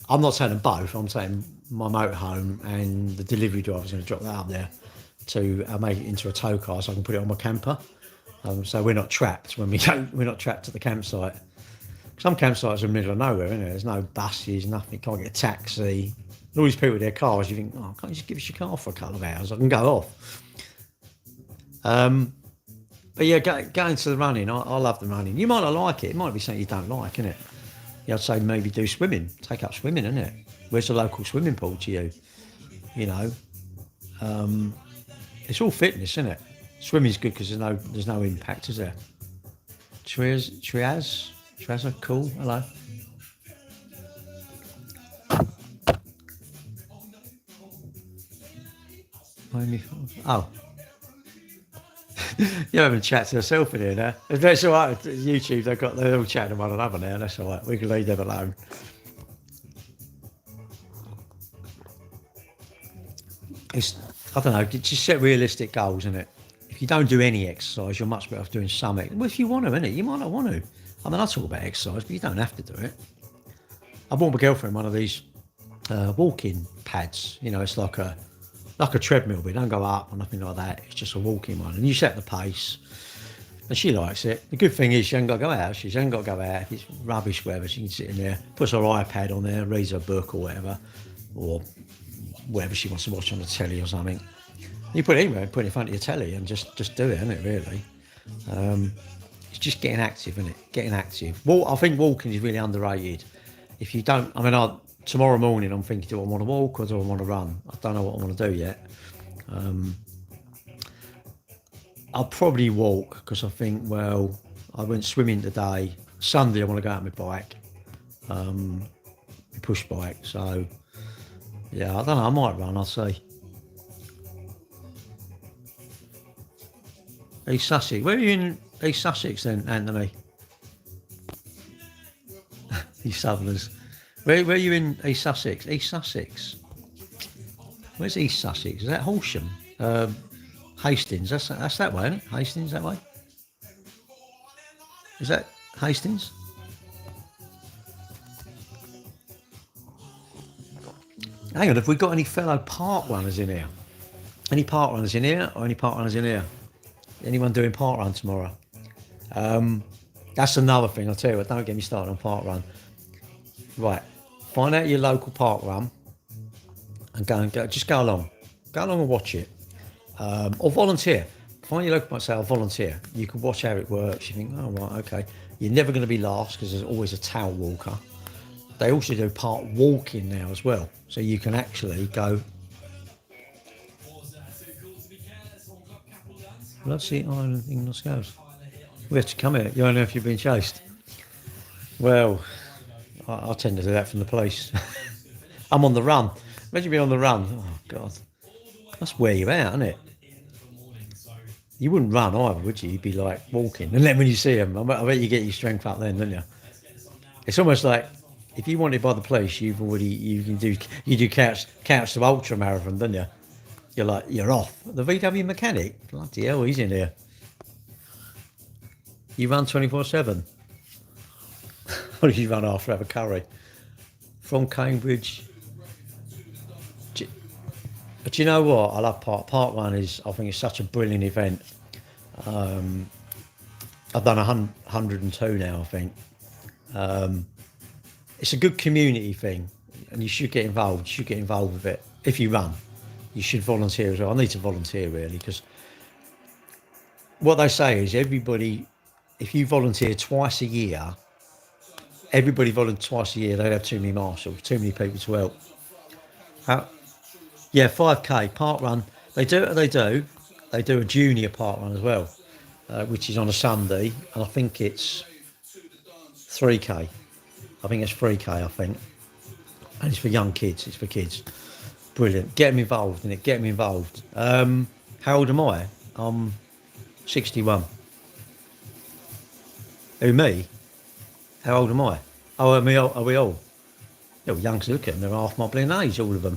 not taking both. I'm taking my motorhome, and the delivery driver's going to drop that up there to make it into a tow car, so I can put it on my camper. So we're not trapped when we go. We're not trapped at the campsite. Some campsites are in the middle of nowhere, isn't there? There's no buses, nothing. You can't get a taxi. All these people with their cars, you think, oh, can't you just give us your car for a couple of hours? I can go off. But yeah, going to the running, I love the running. You might not like it. It might be something you don't like, isn't it? I'd say maybe do swimming. Take up swimming, isn't it? Where's the local swimming pool to you? It's all fitness, isn't it? Swimming's good because there's no impact, is there? Triaz, cool. Hello. Oh. You're having a chat to yourself in here now. That's all right. YouTube, they're all chatting to one another now. That's all right. We can leave them alone. I don't know. Just set realistic goals, innit? If you don't do any exercise, you're much better off doing something. Well, if you want to, innit? You might not want to. I mean, I talk about exercise, but you don't have to do it. I bought my girlfriend one of these walking pads. It's like a treadmill, but it don't go up or nothing like that. It's just a walking one, and you set the pace, and she likes it. The good thing is she hasn't got to go out. She hasn't got to go out. If it's rubbish, whatever, she can sit in there, puts her iPad on there, reads her book or whatever, or whatever she wants to watch on the telly or something. You put it anywhere, put it in front of your telly, and just do it, isn't it? Really, it's just getting active, isn't it? Getting active. I think walking is really underrated. If you don't, tomorrow morning I'm thinking, do I want to walk or do I want to run? I don't know what I want to do yet. I'll probably walk because I think, well, I went swimming today. Sunday I want to go out on my bike, my push bike. So yeah, I don't know. I might run. I'll see. East Sussex. Where are you in East Sussex then, Anthony? East Southerners. Where are you in East Sussex? East Sussex. Where's East Sussex? Is that Horsham? Hastings. That's that way, isn't it? Hastings that way. Is that Hastings? Hang on, have we got any fellow park runners in here? Any park runners in here or any park runners in here? Anyone doing park run tomorrow? That's another thing, I'll tell you what, don't get me started on park run. Right. Find out your local park run and just go along. Go along and watch it. Or volunteer. Find your local park, say, I'll volunteer. You can watch how it works. You think, oh, right, okay. You're never going to be last because there's always a tail walker. They also do park walking now as well. So you can actually go. Let's see, Island thing, let's go. We have to come here. You don't know if you've been chased. Well, I tend to do that from the police. I'm on the run. Imagine being on the run. Oh, God. That's where you're at, isn't it? You wouldn't run either, would you? You'd be like walking. And then when you see them, I bet you get your strength up then, don't you? It's almost like if you wanted by the police, you do couch to ultra marathon, don't you? You're off. The VW mechanic, bloody hell, he's in here. You run 24/7. Or did you run after have a curry? From Cambridge. Do you know what? I love Park Run. I think it's such a brilliant event. I've done 102 now, I think. It's a good community thing, and you should get involved. You should get involved with it. If you run, you should volunteer as well. I need to volunteer really, because what they say is everybody, if you volunteer twice a year, everybody volunteers twice a year, they'd have too many marshals, too many people to help. Yeah, 5K park run. They do a junior park run as well, which is on a Sunday, and I think it's 3K. I think it's 3K, I think. And it's for young kids, it's for kids. Brilliant. Get them involved in it, get them involved. How old am I? I'm 61. Who, me? How old am I? Oh, are we all? Yeah, well, young to look at them, they're half my bloody age, all of them.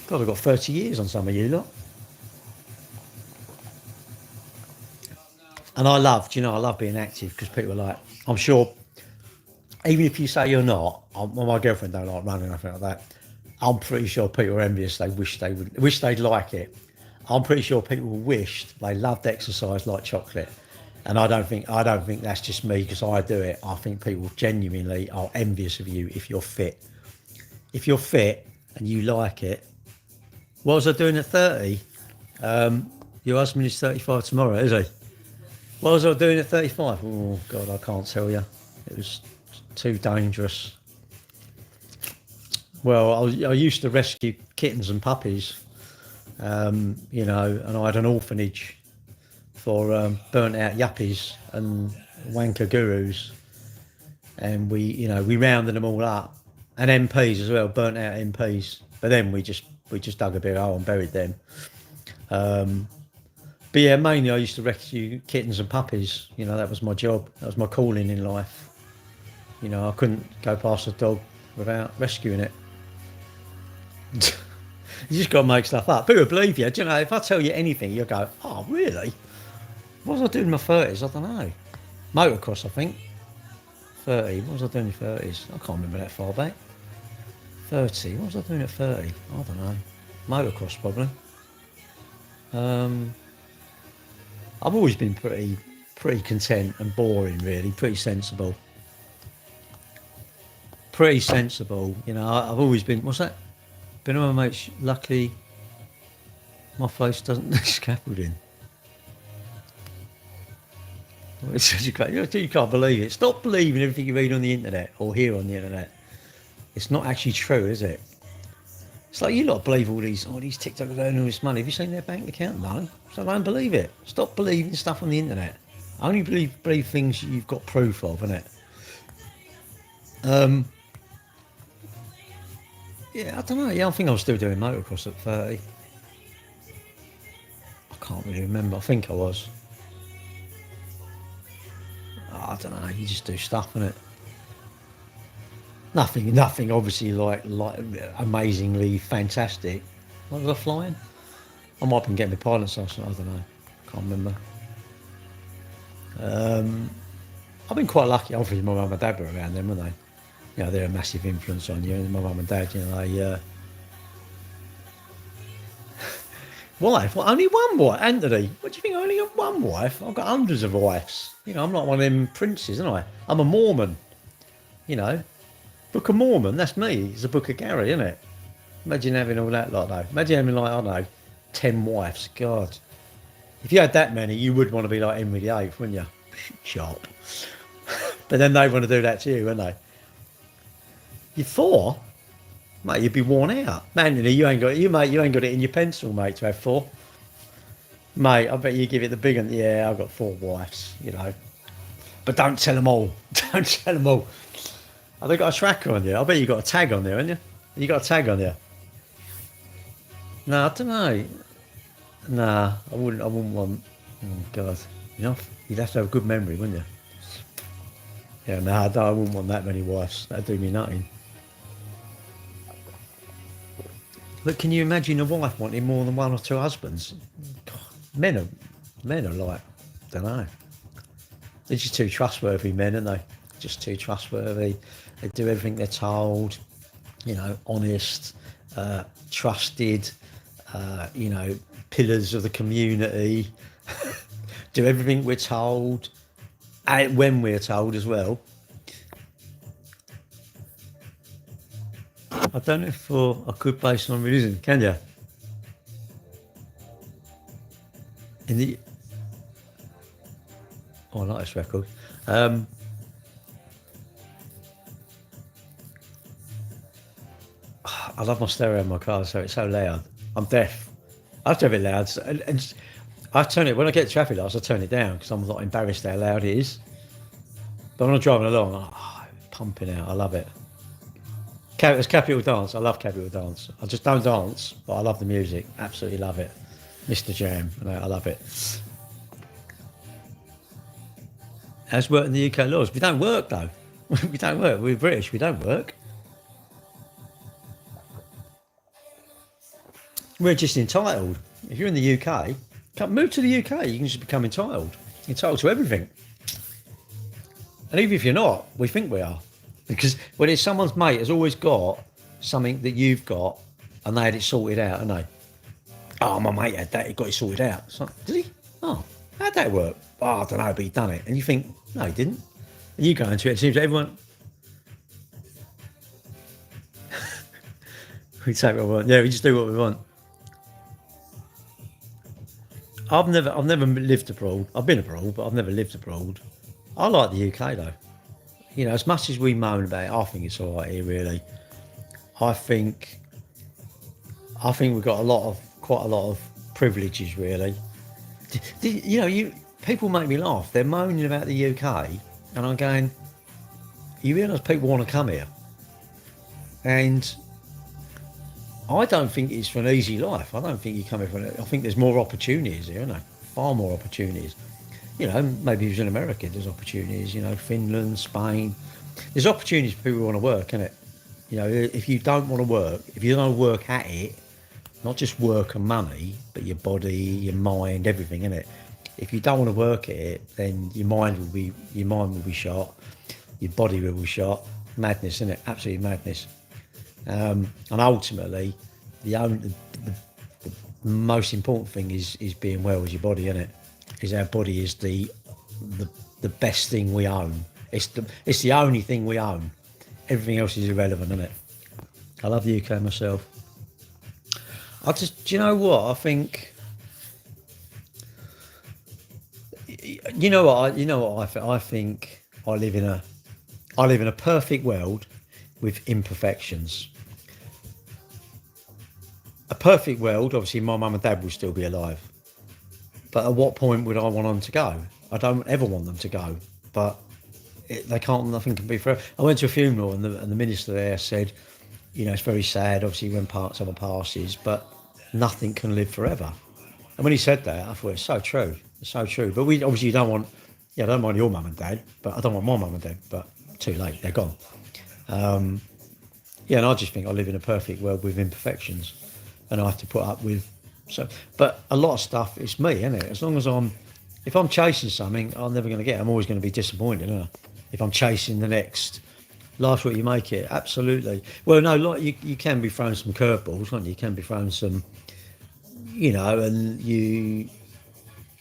God, I've got 30 years on some of you lot. And I love being active, because people are like, I'm sure, even if you say you're not, well, my girlfriend don't like running or anything like that, I'm pretty sure people are envious. They wish they'd like it. I'm pretty sure people wished they loved exercise like chocolate. And I don't think that's just me because I do it. I think people genuinely are envious of you if you're fit. If you're fit and you like it. What was I doing at 30? Your husband is 35 tomorrow, is he? What was I doing at 35? Oh, God, I can't tell you. It was too dangerous. Well, I used to rescue kittens and puppies, and I had an orphanage for burnt out yuppies and wanker gurus, and we rounded them all up, and MPs as well, burnt out MPs. But then we just dug a big hole and buried them. But yeah, mainly I used to rescue kittens and puppies. That was my job. That was my calling in life. I couldn't go past a dog without rescuing it. You just got to make stuff up. People believe you. If I tell you anything, you'll go, oh, really? What was I doing in my 30s? I don't know. Motocross, I think. 30. What was I doing in my 30s? I can't remember that far back. 30. What was I doing at 30? I don't know. Motocross, probably. I've always been pretty content and boring, really. Pretty sensible. I've always been. What's that? Been on my mates. Luckily, my face doesn't need scaffolding. You can't believe it. Stop believing everything you read on the internet or hear on the internet. It's not actually true, is it? It's like you lot believe all these TikTokers earning all this money. Have you seen their bank account? No. So don't believe it. Stop believing stuff on the internet. I only believe things you've got proof of, innit? Yeah, I don't know. Yeah, I think I was still doing motocross at 30. I can't really remember. I think I was. I don't know. You just do stuff, innit? Nothing. Obviously, like amazingly fantastic. What was I flying? I might have been getting my pilot's license. I don't know. Can't remember. I've been quite lucky. Obviously, my mum and dad were around then, weren't they? They're a massive influence on you. And my mum and dad, they. Wife? Well, only one wife, Anthony. What do you think? I only got one wife? I've got hundreds of wives. I'm like one of them princes, aren't I? I'm a Mormon. Book of Mormon, that's me. It's the Book of Gary, isn't it? Imagine having all that lot though. Imagine having like, I don't know, 10 wives. God. If you had that many, you would want to be like Henry VIII, wouldn't you? Sharp. But then they want to do that to you, wouldn't they? You're 4? Mate, you'd be worn out. Man, you ain't got it in your pencil, mate, to have 4. Mate, I bet you give it the big one. Yeah, I've got 4 wives, you know. But don't tell them all. Don't tell them all. Have they got a tracker on you? I bet you got a tag on there, haven't you? You got a tag on there? No, I don't know. Nah, I wouldn't want. Oh God, you know, you'd have to have a good memory, wouldn't you? Yeah, nah, I wouldn't want that many wives. That'd do me nothing. But can you imagine a wife wanting more than 1 or 2 husbands? God, men are like, don't know. They're just too trustworthy, men, aren't they? Just too trustworthy. They do everything they're told. You know, honest, trusted. You know, pillars of the community. Do everything we're told, and when we're told as well. I don't know if I could base it on religion, can you? In the I like this record. I love my stereo in my car, so it's so loud. I'm deaf. I have to have it loud, and I turn it when I get traffic lights. I turn it down because I'm not embarrassed how loud it is. But when I'm driving along, pumping out. I love it. It's Capital Dance. I love Capital Dance. I just don't dance, but I love the music. Absolutely love it. Mr. Jam. I love it. How's work in the UK laws? We don't work though. We don't work. We're British. We don't work. We're just entitled. If you're in the UK, move to the UK. You can just become entitled. Entitled to everything. And even if you're not, we think we are. Because when it's someone's mate has always got something that you've got and they had it sorted out, haven't they? Oh, my mate had that, he got it sorted out. It's like, did he? Oh, how'd that work? Oh, I don't know, but he done it. And you think, no, he didn't. And you go into it, it seems everyone... we take what we want. Yeah, we just do what we want. I've never lived abroad. I've been abroad, but I've never lived abroad. I like the UK though. You know, as much as we moan about it, I think it's all right here. Really, I think we've got quite a lot of privileges. Really, you know, people make me laugh. They're moaning about the UK, and I'm going, you realise people want to come here, and I don't think it's for an easy life. I don't think you come here I think there's more opportunities here, aren't there? Far more opportunities. You know, maybe if it was in America, there's opportunities, you know, Finland, Spain. There's opportunities for people who want to work, isn't it? You know, if you don't want to work, if you don't work at it, not just work and money, but your body, your mind, everything, innit? If you don't want to work at it, then your mind will be shot, your body will be shot. Madness, innit? Absolutely madness. And ultimately, the most important thing is being well with your body, innit? Because our body is the best thing we own. It's the only thing we own. Everything else is irrelevant, isn't it? I love the UK myself. Do you know what? I think, you know what I think I live in a perfect world with imperfections. A perfect world, obviously my mum and dad will still be alive. But at what point would I want them to go? I don't ever want them to go, but nothing can be forever. I went to a funeral and the minister there said, you know, it's very sad, obviously, when someone passes, but nothing can live forever. And when he said that, I thought, it's so true. It's so true. But we obviously don't want, I don't mind your mum and dad, but I don't want my mum and dad, but too late, they're gone. And I just think I live in a perfect world with imperfections and I have to put up with. But a lot of stuff, it's me, isn't it? As long as if I'm chasing something, I'm never going to get it. I'm always going to be disappointed, aren't I? If I'm chasing the next, life's what you make it, absolutely. Well, no, like you can be throwing some curveballs, can't you? You can be throwing some, you know, and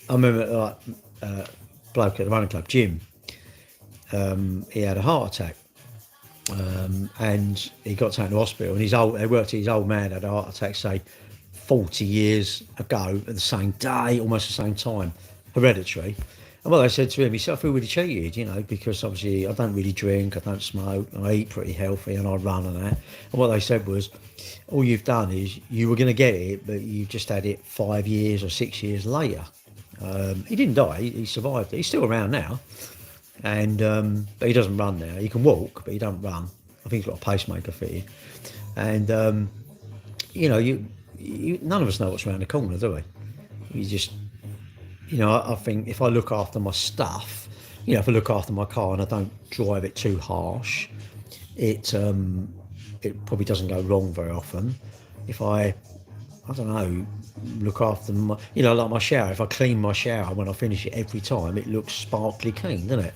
I remember like bloke at the running club, Jim, he had a heart attack and he got taken to hospital. And they worked at his old man had a heart attack, say 40 years ago, at the same day, almost the same time, hereditary. And what they said to him, he said, I feel really cheated, because obviously I don't really drink, I don't smoke, I eat pretty healthy, and I run and that. And what they said was, all you've done is you were going to get it, but you just had it 5 years or 6 years later. He didn't die, he survived it. He's still around now, and but he doesn't run now. He can walk, but he don't run. I think he's got a pacemaker fitted. And, none of us know what's around the corner, do we? You just, I think if I look after my stuff, if I look after my car and I don't drive it too harsh, it probably doesn't go wrong very often. If I don't know, look after my, like my shower. If I clean my shower when I finish it every time, it looks sparkly clean, doesn't it?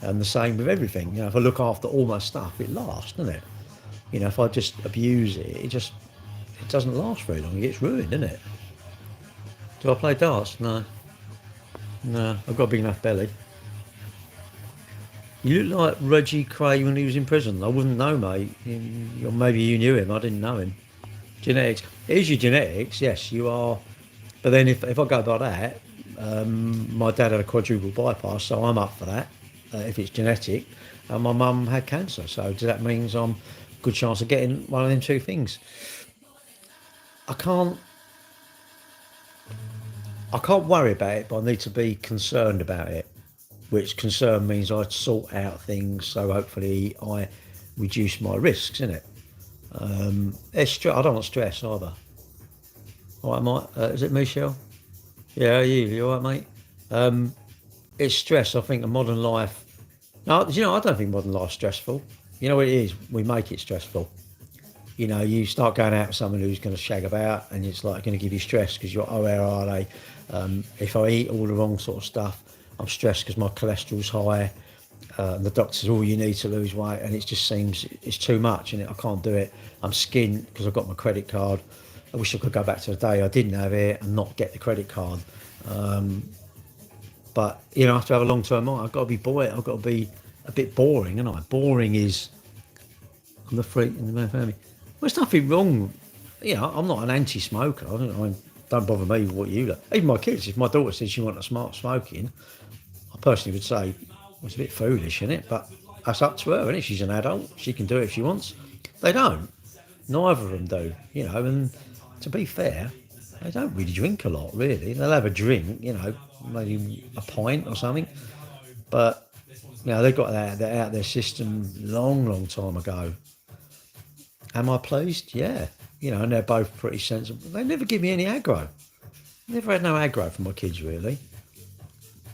And the same with everything. If I look after all my stuff, it lasts, doesn't it? If I just abuse it, it doesn't last very long. It gets ruined, doesn't it? Do I play darts? No. No, I've got a big enough belly. You look like Reggie Cray when he was in prison. I wouldn't know, mate. Or maybe you knew him. I didn't know him. Genetics. It is your genetics, yes, you are. But then if I go by that, my dad had a quadruple bypass, so I'm up for that, if it's genetic. And my mum had cancer, so does that mean I'm a good chance of getting one of them two things? I can't worry about it, but I need to be concerned about it, which concern means I sort out things, so hopefully I reduce my risks, innit? I don't want stress either. All right, mate. Is it Michelle? Yeah, you all right, mate? It's stress. I think a modern life. No, I don't think modern life's stressful. You know what it is? We make it stressful. You start going out with someone who's going to shag about, and it's like going to give you stress because you're, oh, where are they? If I eat all the wrong sort of stuff, I'm stressed because my cholesterol's high. And the doctor says, oh, you need to lose weight, and it just seems it's too much, and I can't do it. I'm skinned because I've got my credit card. I wish I could go back to the day I didn't have it and not get the credit card. But I have to have a long-term mind. I've got to be I've got to be a bit boring, and boring is. I'm the freak in the family. There's nothing wrong. I'm not an anti-smoker. Don't bother me with what you like. Even my kids, if my daughter says she wants to start smoking, I personally would say, it's a bit foolish, isn't it? But that's up to her, isn't it? She's an adult. She can do it if she wants. They don't. Neither of them do, And to be fair, they don't really drink a lot, really. They'll have a drink, maybe a pint or something. But, they got that out of their system long time ago. Am I pleased? Yeah. And they're both pretty sensible. They never give me any aggro. Never had no aggro from my kids, really.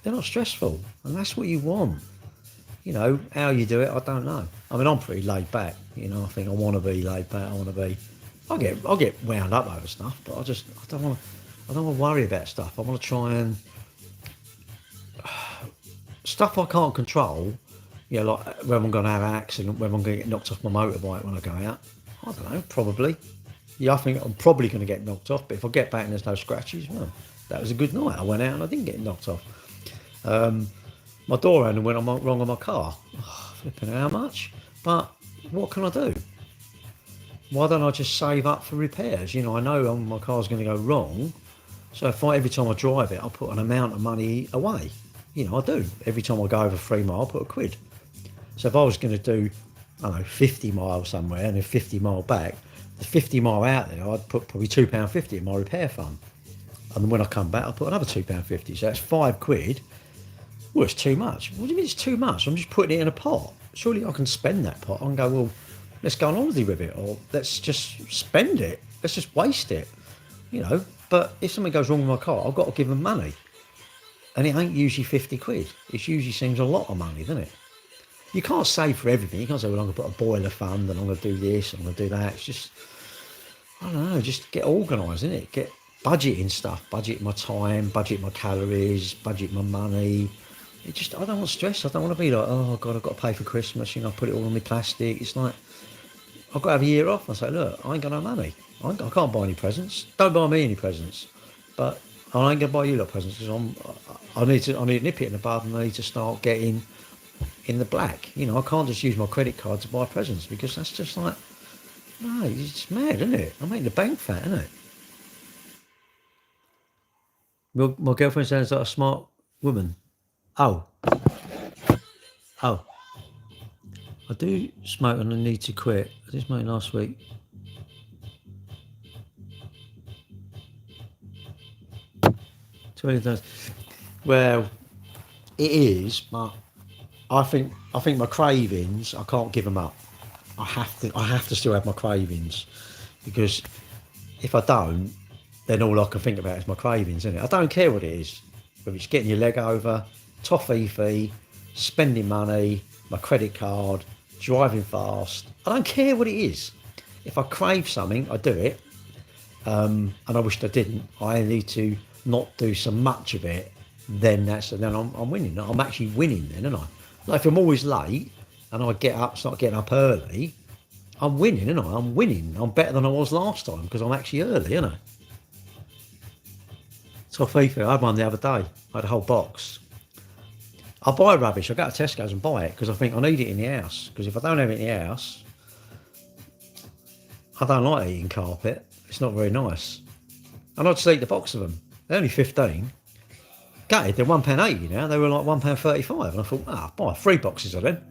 They're not stressful, and that's what you want. How you do it, I don't know. I mean, I'm pretty laid back. I think I want to be laid back. I'll get wound up over stuff, but I don't want to worry about stuff. I want to try and stuff I can't control. Like whether I'm going to have an accident, whether I'm going to get knocked off my motorbike when I go out. I don't know, probably. Yeah, I think I'm probably going to get knocked off, but if I get back and there's no scratches, well, that was a good night. I went out and I didn't get knocked off. My door handle went wrong on my car. Oh, flipping how much? But what can I do? Why don't I just save up for repairs? I know my car's going to go wrong, so every time I drive it, I put an amount of money away. I do. Every time I go over 3 miles, I put £1. So if I was going to do, 50 miles somewhere and then 50 mile back, the 50 mile out there, I'd put probably £2.50 in my repair fund. And then when I come back, I'll put another £2.50. So that's £5. Well, it's too much. What do you mean it's too much? I'm just putting it in a pot. Surely I can spend that pot. I can go, well, let's go on holiday with it, or let's just spend it. Let's just waste it. But if something goes wrong with my car, I've got to give them money. And it ain't usually £50. It usually seems a lot of money, doesn't it? You can't save for everything. You can't say, well, I'm going to put a boiler fund and I'm going to do this, I'm going to do that. It's just, I don't know, just get organised, innit? Get budgeting stuff, budget my time, budget my calories, budget my money. I don't want stress. I don't want to be like, oh God, I've got to pay for Christmas, put it all on my plastic. It's like, I've got to have a year off. I say, look, I ain't got no money. I can't buy any presents. Don't buy me any presents. But I ain't going to buy you lot presents because I need to nip it in the bud and I need to start getting in the black. You know, I can't just use my credit card to buy presents because that's just like, no, it's mad, isn't it? I'm making the bank fat, isn't it? My girlfriend sounds like a smart woman. Oh, oh, I do smoke and I need to quit. I did smoke last week. Well, it is, but I think my cravings, I can't give them up. I have to still have my cravings because if I don't, then all I can think about is my cravings, isn't it? I don't care what it is, whether it's getting your leg over, toffee fee, spending money, my credit card, driving fast. I don't care what it is. If I crave something, I do it, and I wished I didn't. I need to not do so much of it. Then I'm winning. I'm actually winning then, aren't I? Like if I'm always late and I start getting up early, I'm winning, aren't I? I'm winning. I'm better than I was last time because I'm actually early, aren't I? Toffee, I had one the other day. I had a whole box. I buy rubbish. I go to Tesco's and buy it because I think I need it in the house. Because if I don't have it in the house, I don't like eating carpet. It's not very nice. And I'd just eat the box of them. They're only 15. Gutted, they're £1.80 now. They were like £1.35. And I thought, buy 3 boxes of them.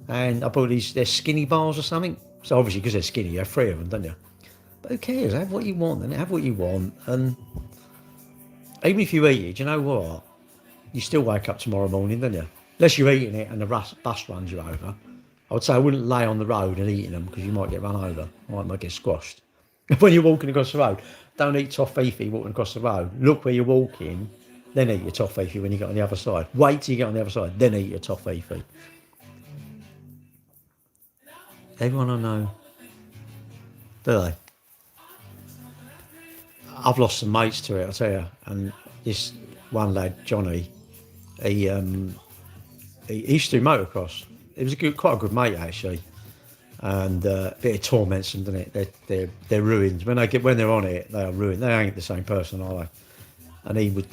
And I bought they're skinny bars or something. So obviously, because they're skinny, you have 3 of them, don't you? But who cares? Have what you want, then have what you want. And even if you eat it, do you know what? You still wake up tomorrow morning, don't you? Unless you're eating it and the bus runs you over. I would say I wouldn't lay on the road and eating them because you might get run over. Might get squashed. When you're walking across the road, don't eat toffee walking across the road. Look where you're walking, then eat your toffee when you get on the other side. Wait till you get on the other side, then eat your toffee. Everyone I know, do they? I've lost some mates to it, I tell you. And this one lad, Johnny, he used to do motocross. He was quite a good mate actually, and a bit of torments them, doesn't it? They're ruined when they're on it. They are ruined. They ain't the same person, are they? And he would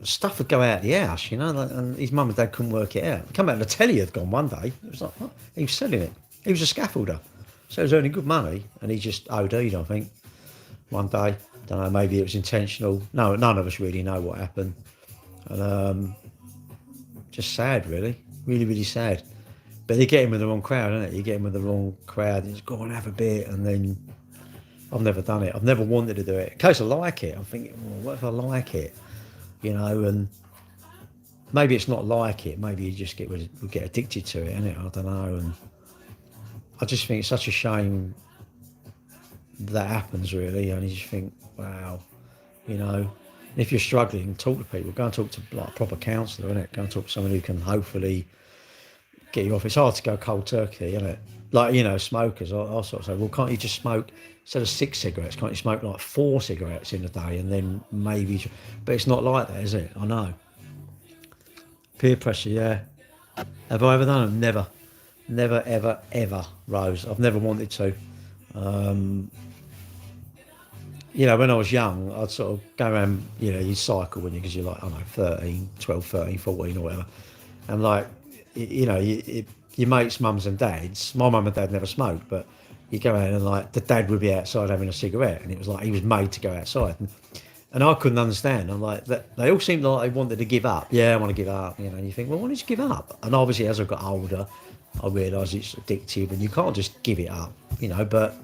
stuff would go out of the house, you know, and his mum and dad couldn't work it out. Come out, the telly had gone one day. It was like, what? He was selling it. He was a scaffolder, so he was earning good money, and he just OD'd, I think, one day. Don't know, maybe it was intentional. No, none of us really know what happened. And just sad, really. Really, really sad. But they get him with the wrong crowd, isn't it? You get him with the wrong crowd, and just go and have a bit, and then I've never done it. I've never wanted to do it. In case I like it, I'm thinking, well, what if I like it? You know, and maybe it's not like it. Maybe you just get addicted to it, innit? I don't know. And I just think it's such a shame that happens, really. And you just think, wow, you know. And if you're struggling, talk to people. Go and talk to like a proper counsellor, innit? Go and talk to someone who can hopefully get you off. It's hard to go cold turkey, isn't it? Like, you know, smokers, I sort of say, well, can't you just smoke, instead of 6 cigarettes, can't you smoke like 4 cigarettes in a day and then maybe, but it's not like that, is it? I know. Peer pressure, yeah. Have I ever done it? Never. Never, ever, ever, Rose. I've never wanted to. You know, when I was young, I'd sort of go around, you know, you cycle when because you're like, I don't know, 12, 13, 14 or whatever. And like, you know, your mates' mums and dads, my mum and dad never smoked, but you go out and like the dad would be outside having a cigarette, and it was like he was made to go outside, and I couldn't understand. I'm like, they all seemed like they wanted to give up. Yeah, I want to give up, you know. And you think, well, why did you give up? And obviously, as I got older, I realised it's addictive, and you can't just give it up, you know. But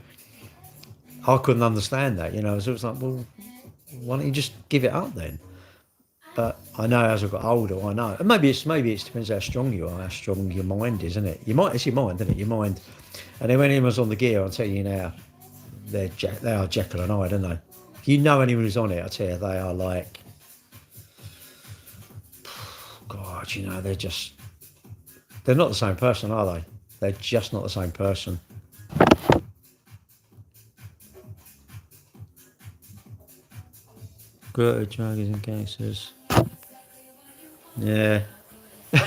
I couldn't understand that, you know. So it was like, well, why don't you just give it up then? But I know as I got older, I know. And maybe it depends how strong you are, how strong your mind is, isn't it? It's your mind, isn't it? Your mind. And then when anyone's on the gear, I'll tell you now, they are Jekyll and Hyde, aren't they? If you know anyone who's on it, I tell you, they are like, God, you know, they're not the same person, are they? They're just not the same person. Greater druggies and gangsters. Yeah.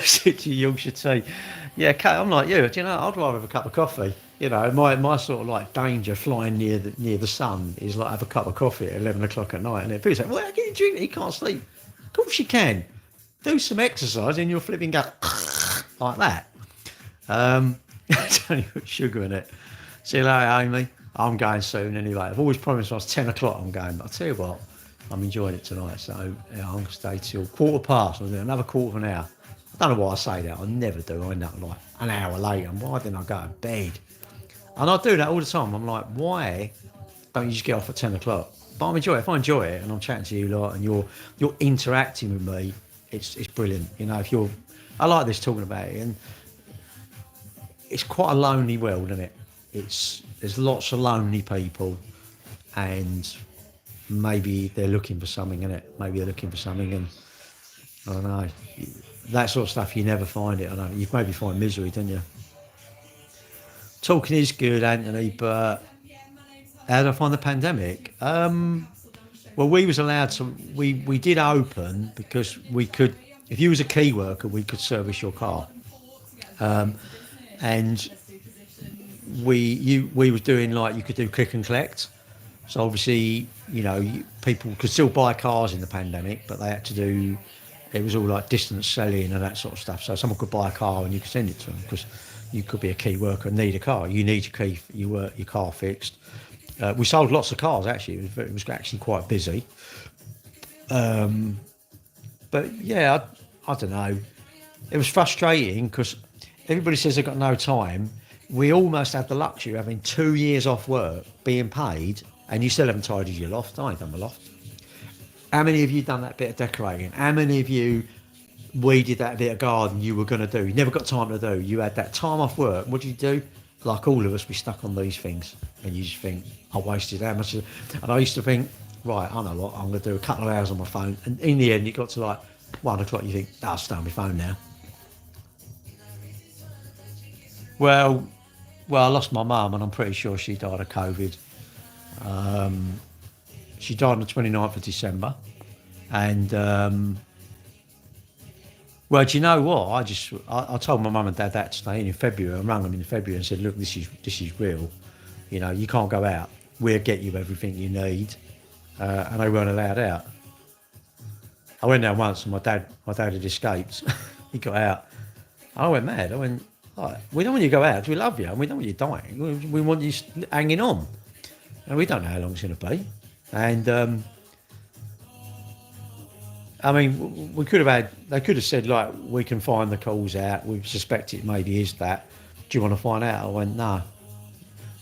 Sit to Yorkshire tea. Yeah, I'm like you. Do you know, I'd rather have a cup of coffee. You know, my sort of like danger flying near the sun is like have a cup of coffee at 11 o'clock at night. And people say, well, how can you drink it? You can't sleep. Of course you can. do some exercise and you'll flipping go like that. It's only got sugar in it. See you later, Amy. I'm going soon anyway. I've always promised I was 10 o'clock I'm going, but I'll tell you what, I'm enjoying it tonight. So yeah, I'm going to stay till 1:15. I'll do another quarter of an hour. I don't know why I say that. I never do. I end up like an hour later. And why didn't I go to bed? And I do that all the time. I'm like, why don't you just get off at 10 o'clock? But I'm enjoying it. If I enjoy it and I'm chatting to you lot and you're interacting with me, it's brilliant. You know, I like this talking about it, and it's quite a lonely world, isn't it? There's lots of lonely people, and maybe they're looking for something, innit? Maybe they're looking for something, and I don't know. That sort of stuff, you never find it. I don't know. You maybe find misery, don't you? Talking is good, Anthony, but how did I find the pandemic? Well, we was allowed to. We did open because we could. If you was a key worker, we could service your car, and we was doing like you could do click and collect. So obviously, you know, people could still buy cars in the pandemic, but they had to do. It was all like distance selling and that sort of stuff. So someone could buy a car and you could send it to them because you could be a key worker and need a car. You need your car fixed. We sold lots of cars actually. It was actually quite busy. But yeah, I don't know. It was frustrating because everybody says they've got no time. We almost had the luxury of having 2 years off work, being paid, and you still haven't tidied your loft. I ain't done my loft. How many of you done that bit of decorating? How many of you weeded that bit of garden you were going to do? You never got time to do. You had that time off work. What did you do? Like all of us, we stuck on these things, and you just think, I wasted how much. And I used to think, right, I know what, I'm going to do a couple of hours on my phone. And in the end, it got to like 1 o'clock. You think, I'll stay on my phone now. Well, I lost my mum, and I'm pretty sure she died of COVID. She died on the 29th of December. And, well, do you know what? I told my mum and dad that today in February. I rang them in February and said, look, this is real. You know, you can't go out. We'll get you everything you need. And they weren't allowed out. I went down once and my dad had escaped. He got out. I went mad. I went, right, we don't want you to go out because we love you and we don't want you dying. We want you hanging on. And we don't know how long it's going to be. And, I mean, they could have said, like, we can find the cause out. We suspect it maybe is that. Do you want to find out? I went, no.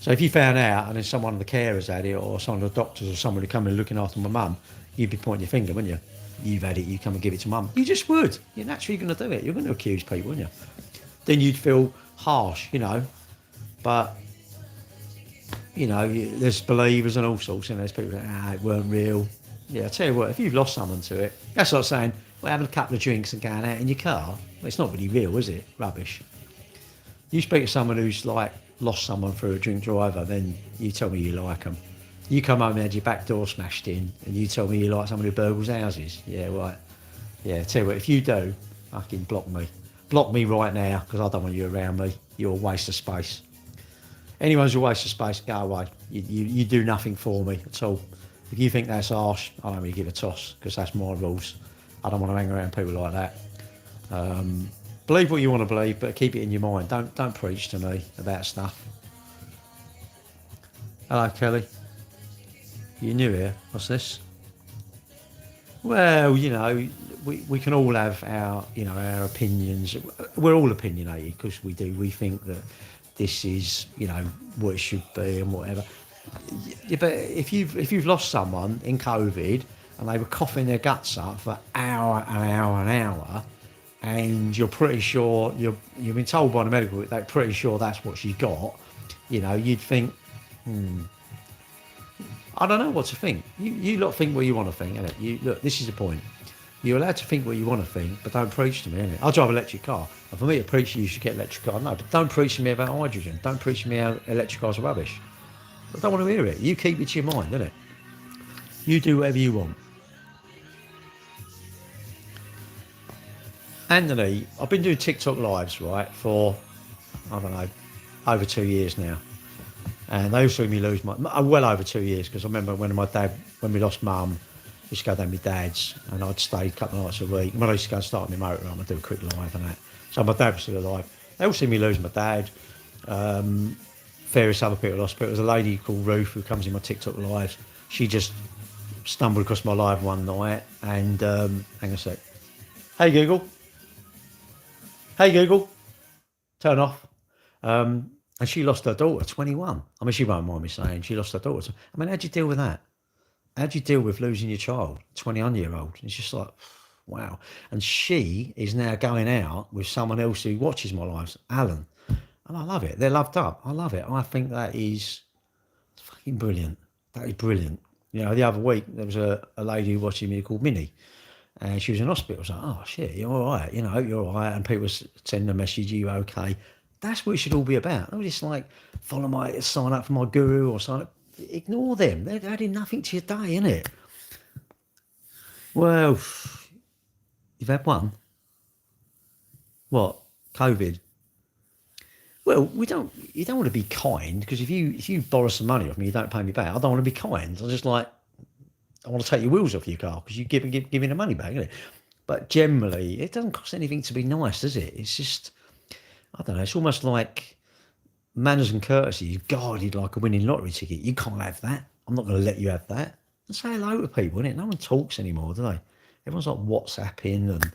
So if you found out and then someone of the carers had it or some of the doctors or somebody coming looking after my mum, you'd be pointing your finger, wouldn't you? You've had it, you come and give it to mum. You just would. You're naturally going to do it. You're going to accuse people, wouldn't you? Then you'd feel harsh, you know. But, you know, there's believers and all sorts, and there's people that, it weren't real. Yeah, I tell you what, if you've lost someone to it, that's like saying, well, having a couple of drinks and going out in your car, well, it's not really real, is it? Rubbish. You speak to someone who's like lost someone through a drink driver, then you tell me you like them. You come home and had your back door smashed in, and you tell me you like someone who burgles houses. Yeah, right. Yeah, tell you what, if you do, fucking block me. Block me right now, because I don't want you around me. You're a waste of space. Anyone's a waste of space, go away. You do nothing for me at all. If you think that's harsh, I don't really give a toss, because that's my rules. I don't want to hang around people like that. Believe what you want to believe, but keep it in your mind. Don't preach to me about stuff. Hello, Kelly. You new here? What's this? Well, you know, we can all have our opinions. We're all opinionated because we think that this is, you know, what it should be and whatever. Yeah, but if you've lost someone in COVID and they were coughing their guts up for hour and hour and hour, and you're pretty sure you've been told by the medical they're pretty sure that's what she's got, you know, you'd think, I don't know what to think. You lot think what you want to think, innit? Look, this is the point. You're allowed to think what you want to think, but don't preach to me, innit? I drive an electric car. And for me to preach you should get an electric car. No, but don't preach to me about hydrogen. Don't preach to me how electric cars are rubbish. I don't want to hear it. You keep it to your mind, innit? You do whatever you want. Anthony, I've been doing TikTok lives, right, for, I don't know, over 2 years now. And they saw me lose well over 2 years, because I remember when we lost mum, Just go down to my dad's, and I'd stay a couple of nights a week. When I used to go and start my motor, I'd do a quick live and that. So my dad was still alive. They all see me lose my dad. Various other people lost, but there was a lady called Ruth who comes in my TikTok lives. She just stumbled across my live one night, and hang on a sec. Hey Google. Hey Google. Turn off. And she lost her daughter, 21. I mean, she won't mind me saying she lost her daughter. I mean, how'd you deal with that? How'd you deal with losing your child, 21-year-old? It's just like, wow. And she is now going out with someone else who watches my lives, Alan. And I love it. They're loved up. I love it. I think that is fucking brilliant. That is brilliant. You know, the other week, there was a lady watching me called Minnie. And she was in hospital. I was like, oh, shit, you're all right. You know, you're all right. And people sending a message, you okay? That's what it should all be about. Not just like, sign up for my guru or sign up. Ignore them. They're adding nothing to your day, innit? Well, you've had one. What? COVID. Well, you don't want to be kind, because if you borrow some money off me, you don't pay me back. I don't want to be kind. I'm just like, I want to take your wheels off your car because you give me the money back, innit? But generally, it doesn't cost anything to be nice, does it? It's just, I don't know. It's almost like manners and courtesy. You've guarded like a winning lottery ticket. You can't have that. I'm not going to let you have that. And say hello to people, innit? No one talks anymore, do they? Everyone's like WhatsApping and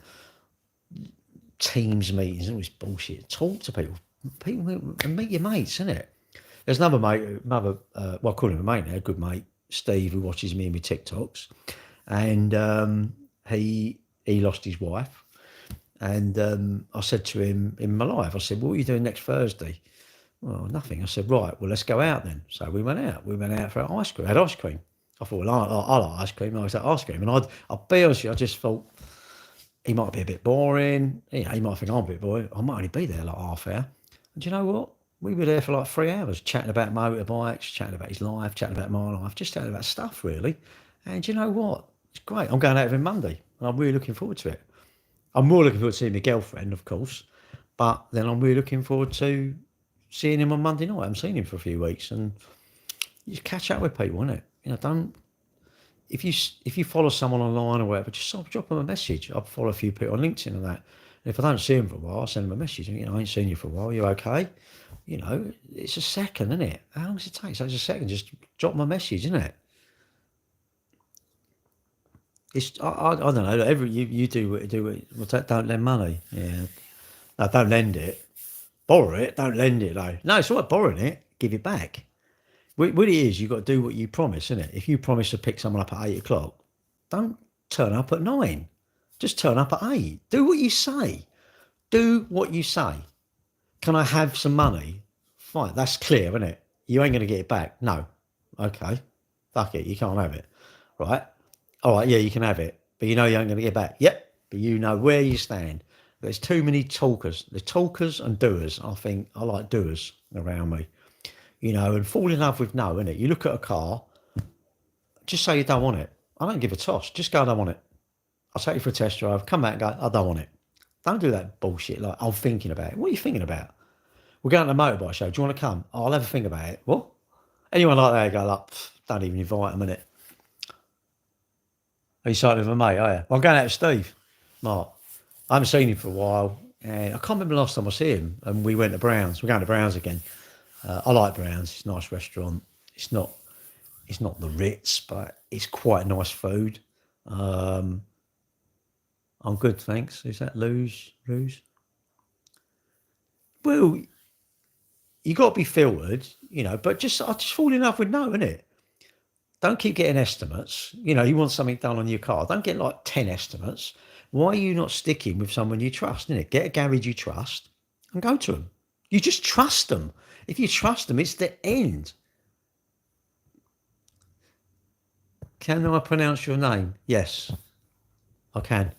Teams meetings and all this bullshit. Talk to people. And meet your mates, innit? There's another mate, well, I call him a mate now, a good mate, Steve, who watches me in my TikToks. And he lost his wife. And I said to him in my life, I said, what are you doing next Thursday? Well, nothing. I said, right, well, let's go out then. So we went out. We went out for ice cream. I had ice cream. I thought, well, I like ice cream. I was at ice cream. And I'll be honest with you, I just thought he might be a bit boring. You know, he might think I'm a bit boring. I might only be there like half hour. And do you know what? We were there for like 3 hours, chatting about motorbikes, chatting about his life, chatting about my life, just chatting about stuff, really. And do you know what? It's great. I'm going out with him Monday, and I'm really looking forward to it. I'm more looking forward to seeing my girlfriend, of course, but then I'm really looking forward to seeing him on Monday night. I haven't seen him for a few weeks, and you just catch up with people, innit? You know, don't. If you follow someone online or whatever, just drop them a message. I follow a few people on LinkedIn and that. And if I don't see them for a while, I send them a message. You know, I ain't seen you for a while. You okay? You know, it's a second, isn't it? How long does it take? So it's a second. Just drop them a message, isn't it? It's I don't know. You don't lend money. Yeah, no, don't lend it. Borrow it. Don't lend it though. No, it's all right borrowing it. Give it back. What it is, you've got to do what you promise, isn't it? If you promise to pick someone up at 8 o'clock, don't turn up at 9. Just turn up at 8. Do what you say. Do what you say. Can I have some money? Fine, that's clear, isn't it? You ain't going to get it back. No. Okay. Fuck it, you can't have it. Right? All right, yeah, you can have it. But you know you ain't going to get it back. Yep. But you know where you stand. There's too many talkers. There's talkers and doers. I think I like doers around me. You know, and fall in love with no, innit? You look at a car, just say you don't want it. I don't give a toss. Just go, I don't want it. I'll take you for a test drive, come back and go, I don't want it. Don't do that bullshit like, I'm thinking about it. What are you thinking about? We're going to a motorbike show. Do you want to come? Oh, I'll have a think about it. What? Anyone like that, go like, don't even invite them, innit? Are you starting with a mate, are you? Well, I'm going out with Steve. Mark. I haven't seen him for a while. And I can't remember the last time I see him. And we went to Brown's. We're going to Brown's again. I like Brown's. It's a nice restaurant. It's not the Ritz, but it's quite nice food. I'm good, thanks. Is that Lou's? Well, you got to be filtered, you know. But I just fall in love with no, innit? Don't keep getting estimates. You know, you want something done on your car. Don't get like 10 estimates. Why are you not sticking with someone you trust, innit? Get a garage you trust and go to them. You just trust them. If you trust them, it's the end. Can I pronounce your name? Yes, I can.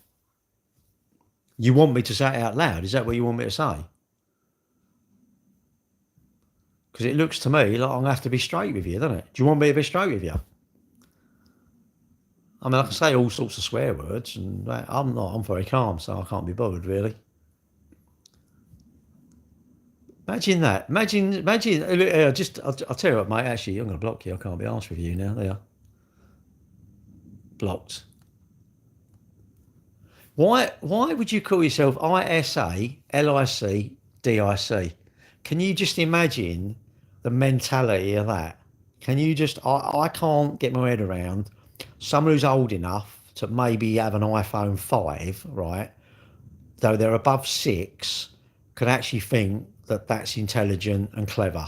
You want me to say it out loud? Is that what you want me to say? Because it looks to me like I'm going to have to be straight with you, doesn't it? Do you want me to be straight with you? I mean, I can say all sorts of swear words, and I'm very calm, so I can't be bothered, really. Imagine that. Imagine. I'll tell you what, mate. Actually, I'm going to block you. I can't be arsed with you now. There. Blocked. Why would you call yourself ISALICDIC? Can you just imagine the mentality of that? Can you just? I can't get my head around someone who's old enough to maybe have an iPhone 5, right? Though they're above 6, can actually think that that's intelligent and clever.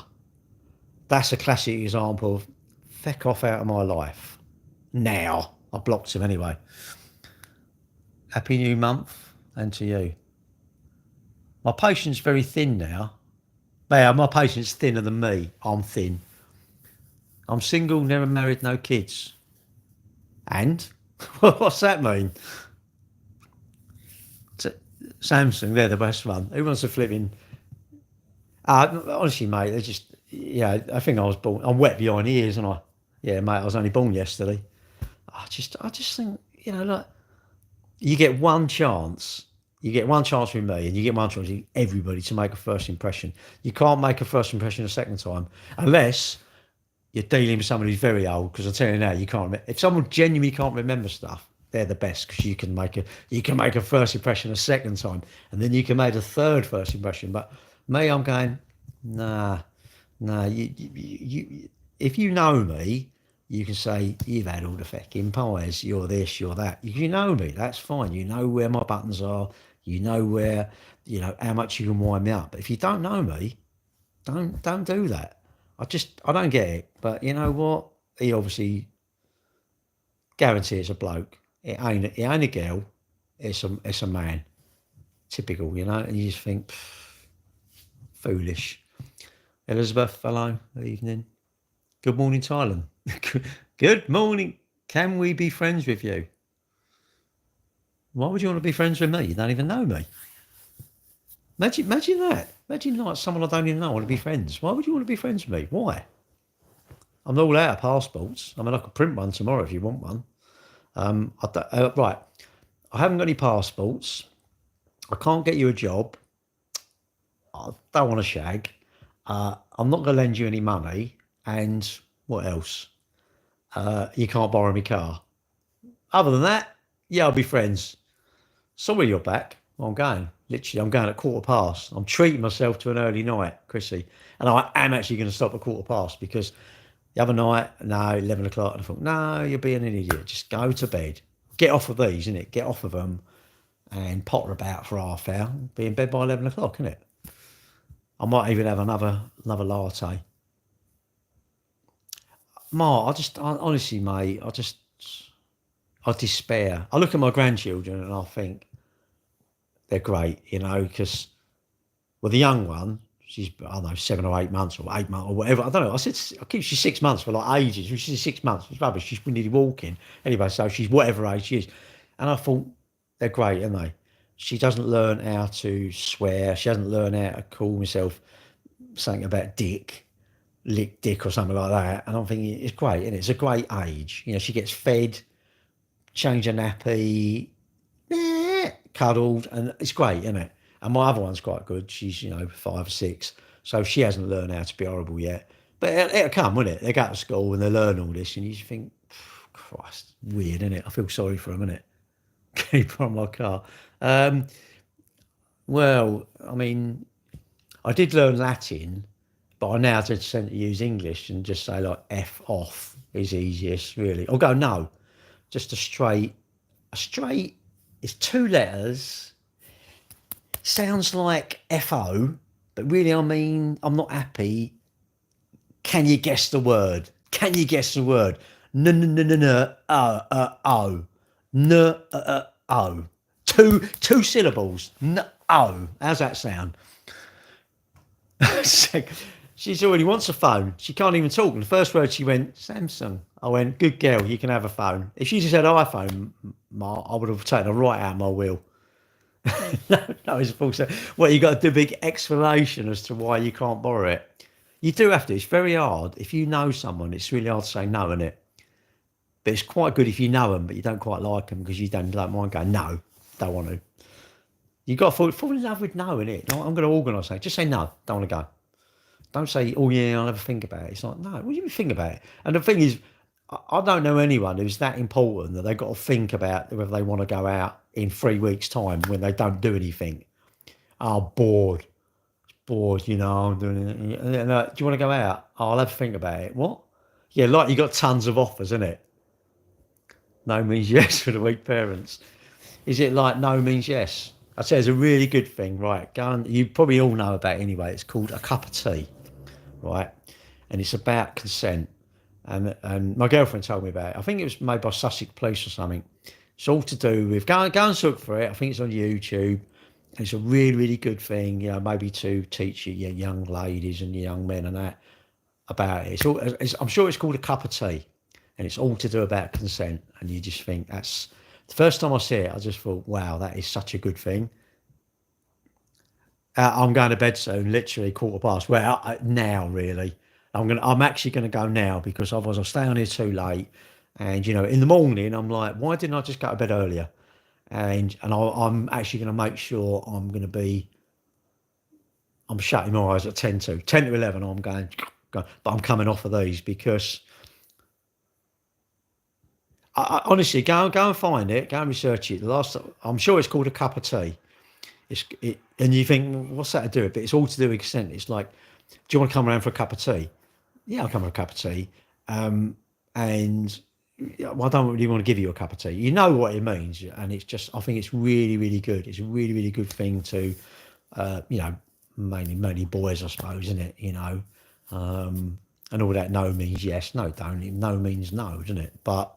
That's a classic example of feck off out of my life. Now I blocked him anyway. Happy New Month, and to you. My patient's very thin now. Yeah, my patient's thinner than me. I'm thin. I'm single, never married, no kids. And what's that mean? Samsung, they're the best one. Who wants to flip in? Honestly, mate, they're just, yeah, I think I was born, I'm wet behind the ears, and yeah, mate, I was only born yesterday. I just think, like, you get one chance. You get one chance with me, and you get one chance with everybody to make a first impression. You can't make a first impression a second time unless you're dealing with somebody who's very old. Because I tell you now, you can't. If someone genuinely can't remember stuff, they're the best, because you can make a first impression a second time, and then you can make a third first impression. But me, I'm going, nah. You if you know me, you can say, you've had all the fucking pies, you're this, you're that. You know me, that's fine. You know where my buttons are, you know where, how much you can wind me up. But if you don't know me, don't do that. I don't get it. But you know what? He obviously guarantee it's a bloke. It ain't a girl, it's a man. Typical, and you just think, foolish. Elizabeth, hello, evening. Good morning, Thailand. Good morning. Can we be friends with you? Why would you want to be friends with me? You don't even know me. Imagine that. Imagine like someone I don't even know want to be friends. Why would you want to be friends with me? Why? I'm all out of passports. I mean, I could print one tomorrow if you want one. Right. I haven't got any passports. I can't get you a job. I don't want to shag. I'm not going to lend you any money. And what else? You can't borrow my car. Other than that, yeah, I'll be friends. Sorry you're back. Well, I'm going. Literally, I'm going at 15:15. I'm treating myself to an early night, Chrissy. And I am actually going to stop at 15:15 because the other night, 11 o'clock, and I thought, no, you're being an idiot. Just go to bed. Get off of these, innit? Get off of them and potter about for half hour. Be in bed by 11 o'clock, innit? I might even have another latte. Mark, honestly, mate, I despair. I look at my grandchildren and I think they're great, because, well, the young one, she's, I don't know, 7 or 8 months or 8 months or whatever. I don't know. I keep she's 6 months for like ages. She's 6 months. It's rubbish. She's nearly walking. Anyway, so she's whatever age she is. And I thought, they're great, aren't they? She doesn't learn how to swear. She doesn't learn how to call herself something about dick, lick dick or something like that. And I'm thinking, it's great, isn't it? It's a great age. She gets fed, change her nappy, cuddled, and it's great, isn't it? And my other one's quite good. She's, 5 or 6. So she hasn't learned how to be horrible yet. But it'll come, won't it? They go to school and they learn all this, and you just think, Christ, weird, isn't it? I feel sorry for them, innit? Keep on my car. Well, I mean, I did learn Latin, but I now just tend to use English and just say like F off is easiest, really. Or go no, just a straight is 2 letters. Sounds like FO, but really I mean I'm not happy. Can you guess the word? O. O. Two syllables. O. How's that sound? She already wants a phone. She can't even talk. And the first word she went, Samsung. I went, good girl, you can have a phone. If she just said iPhone, Mark, I would have taken her right out of my wheel. No, it's false. Well, you got to do a big explanation as to why you can't borrow it. You do have to. It's very hard. If you know someone, it's really hard to say no, isn't it? But it's quite good if you know them, but you don't quite like them because you don't mind going, no, don't want to. You got to fall in love with no, innit? I'm going to organise it. Just say no, don't want to go. Don't say, oh yeah, I'll have a think about it. It's like, no, what do you think about it? And the thing is, I don't know anyone who's that important that they've got to think about whether they want to go out in 3 weeks' time when they don't do anything. Oh, bored, I'm doing it. And then, do you want to go out? Oh, I'll have to think about it. What? Yeah, like you got tons of offers, isn't it? No means yes for the weak parents. Is it like no means yes? I say it's a really good thing, right? Go and you probably all know about it anyway. It's called A Cup of Tea, right? And it's about consent. And my girlfriend told me about it. I think it was made by Sussex Police or something. It's all to do with go and look for it. I think it's on YouTube. It's a really, really good thing, maybe to teach your young ladies and your young men and that about it. I'm sure it's called A Cup of Tea, and it's all to do about consent. And you just think that's the first time I see it. I just thought, wow, that is such a good thing. I'm going to bed soon, literally 15:15. Well, now really, I'm actually gonna go now because otherwise I'll stay on here too late. And in the morning I'm like, why didn't I just go to bed earlier? And I'm actually going to make sure I'm shutting my eyes at 10 to 11. I'm going, but I'm coming off of these because I honestly go and find it, go and research it. I'm sure it's called A Cup of Tea. And you think, well, what's that to do with it? But it's all to do with consent. It's like, do you want to come around for a cup of tea? Yeah, I'll come for a cup of tea. And well, I don't really want to give you a cup of tea. You know what it means, and it's just I think it's really, really good. It's a really, really good thing to, mainly boys, I suppose, isn't it? And all that. No means yes, no don't. No means no, doesn't it? But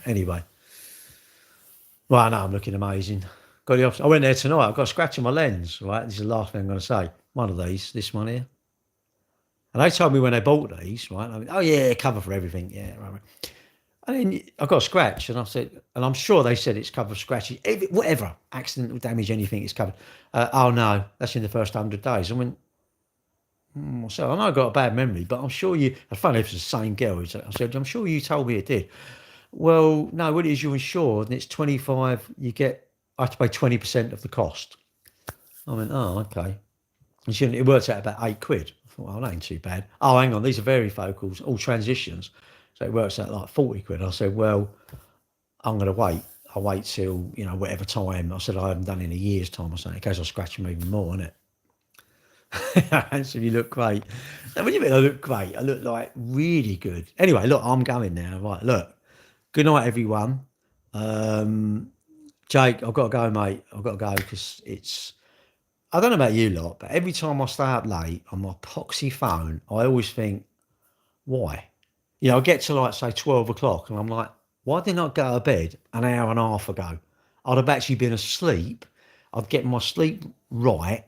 anyway. Well, I know I'm looking amazing. Got the option. I went there tonight. I've got a scratch on my lens. Right, this is the last thing I'm going to say. One of these, this one here. And they told me when they bought these, right? I went, oh yeah, cover for everything. Yeah, right. And then I got a scratch, and I said, and I'm sure they said it's covered for scratches, whatever, accidental damage, anything is covered. Oh no, that's in the first 100 days. I went, so I know I got a bad memory, but I'm sure you. I found it was the same girl. I said, I'm sure you told me it did. Well, no, what it is, you're insured, and it's 25. I have to pay 20% of the cost. I went, oh, okay. And it works out about £8. I thought, well, that ain't too bad. Oh, hang on, these are varifocals, all transitions. So it works out like £40. I said, well, I'm going to wait. I'll wait till, whatever time. I said, I haven't done it in a year's time or something. In case I scratch them even more, innit? And so you look great. Now, what do you mean I look great? I look like really good. Anyway, look, I'm going now. Right, look. Good night, everyone. Jake, I've got to go, mate. I've got to go because I don't know about you lot, but every time I stay up late on my poxy phone, I always think, why? I get to like, say, 12 o'clock and I'm like, why didn't I go to bed an hour and a half ago? I'd have actually been asleep. I'd get my sleep right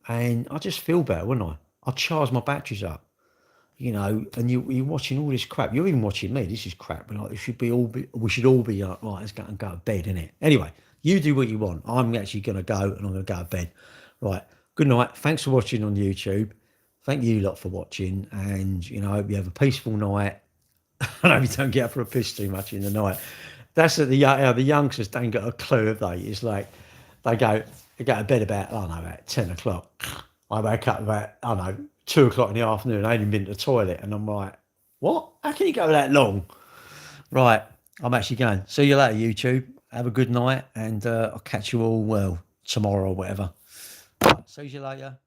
and I just feel better, wouldn't I? I'd charge my batteries up, and you're watching all this crap. You're even watching me. This is crap. But like, we should all be like, right, let's go to bed, innit? Anyway, you do what you want. I'm actually going to go and I'm going to go to bed. Right. Good night. Thanks for watching on YouTube. Thank you lot for watching. And, I hope you have a peaceful night. I hope you don't get up for a piss too much in the night. That's the youngsters don't get a clue, have they? It's like they go to bed about, about 10 o'clock. I wake up about, 2 o'clock in the afternoon. I ain't even been to the toilet. And I'm like, what? How can you go that long? Right. I'm actually going. See you later, YouTube. Have a good night. And I'll catch you all, tomorrow or whatever. See you later.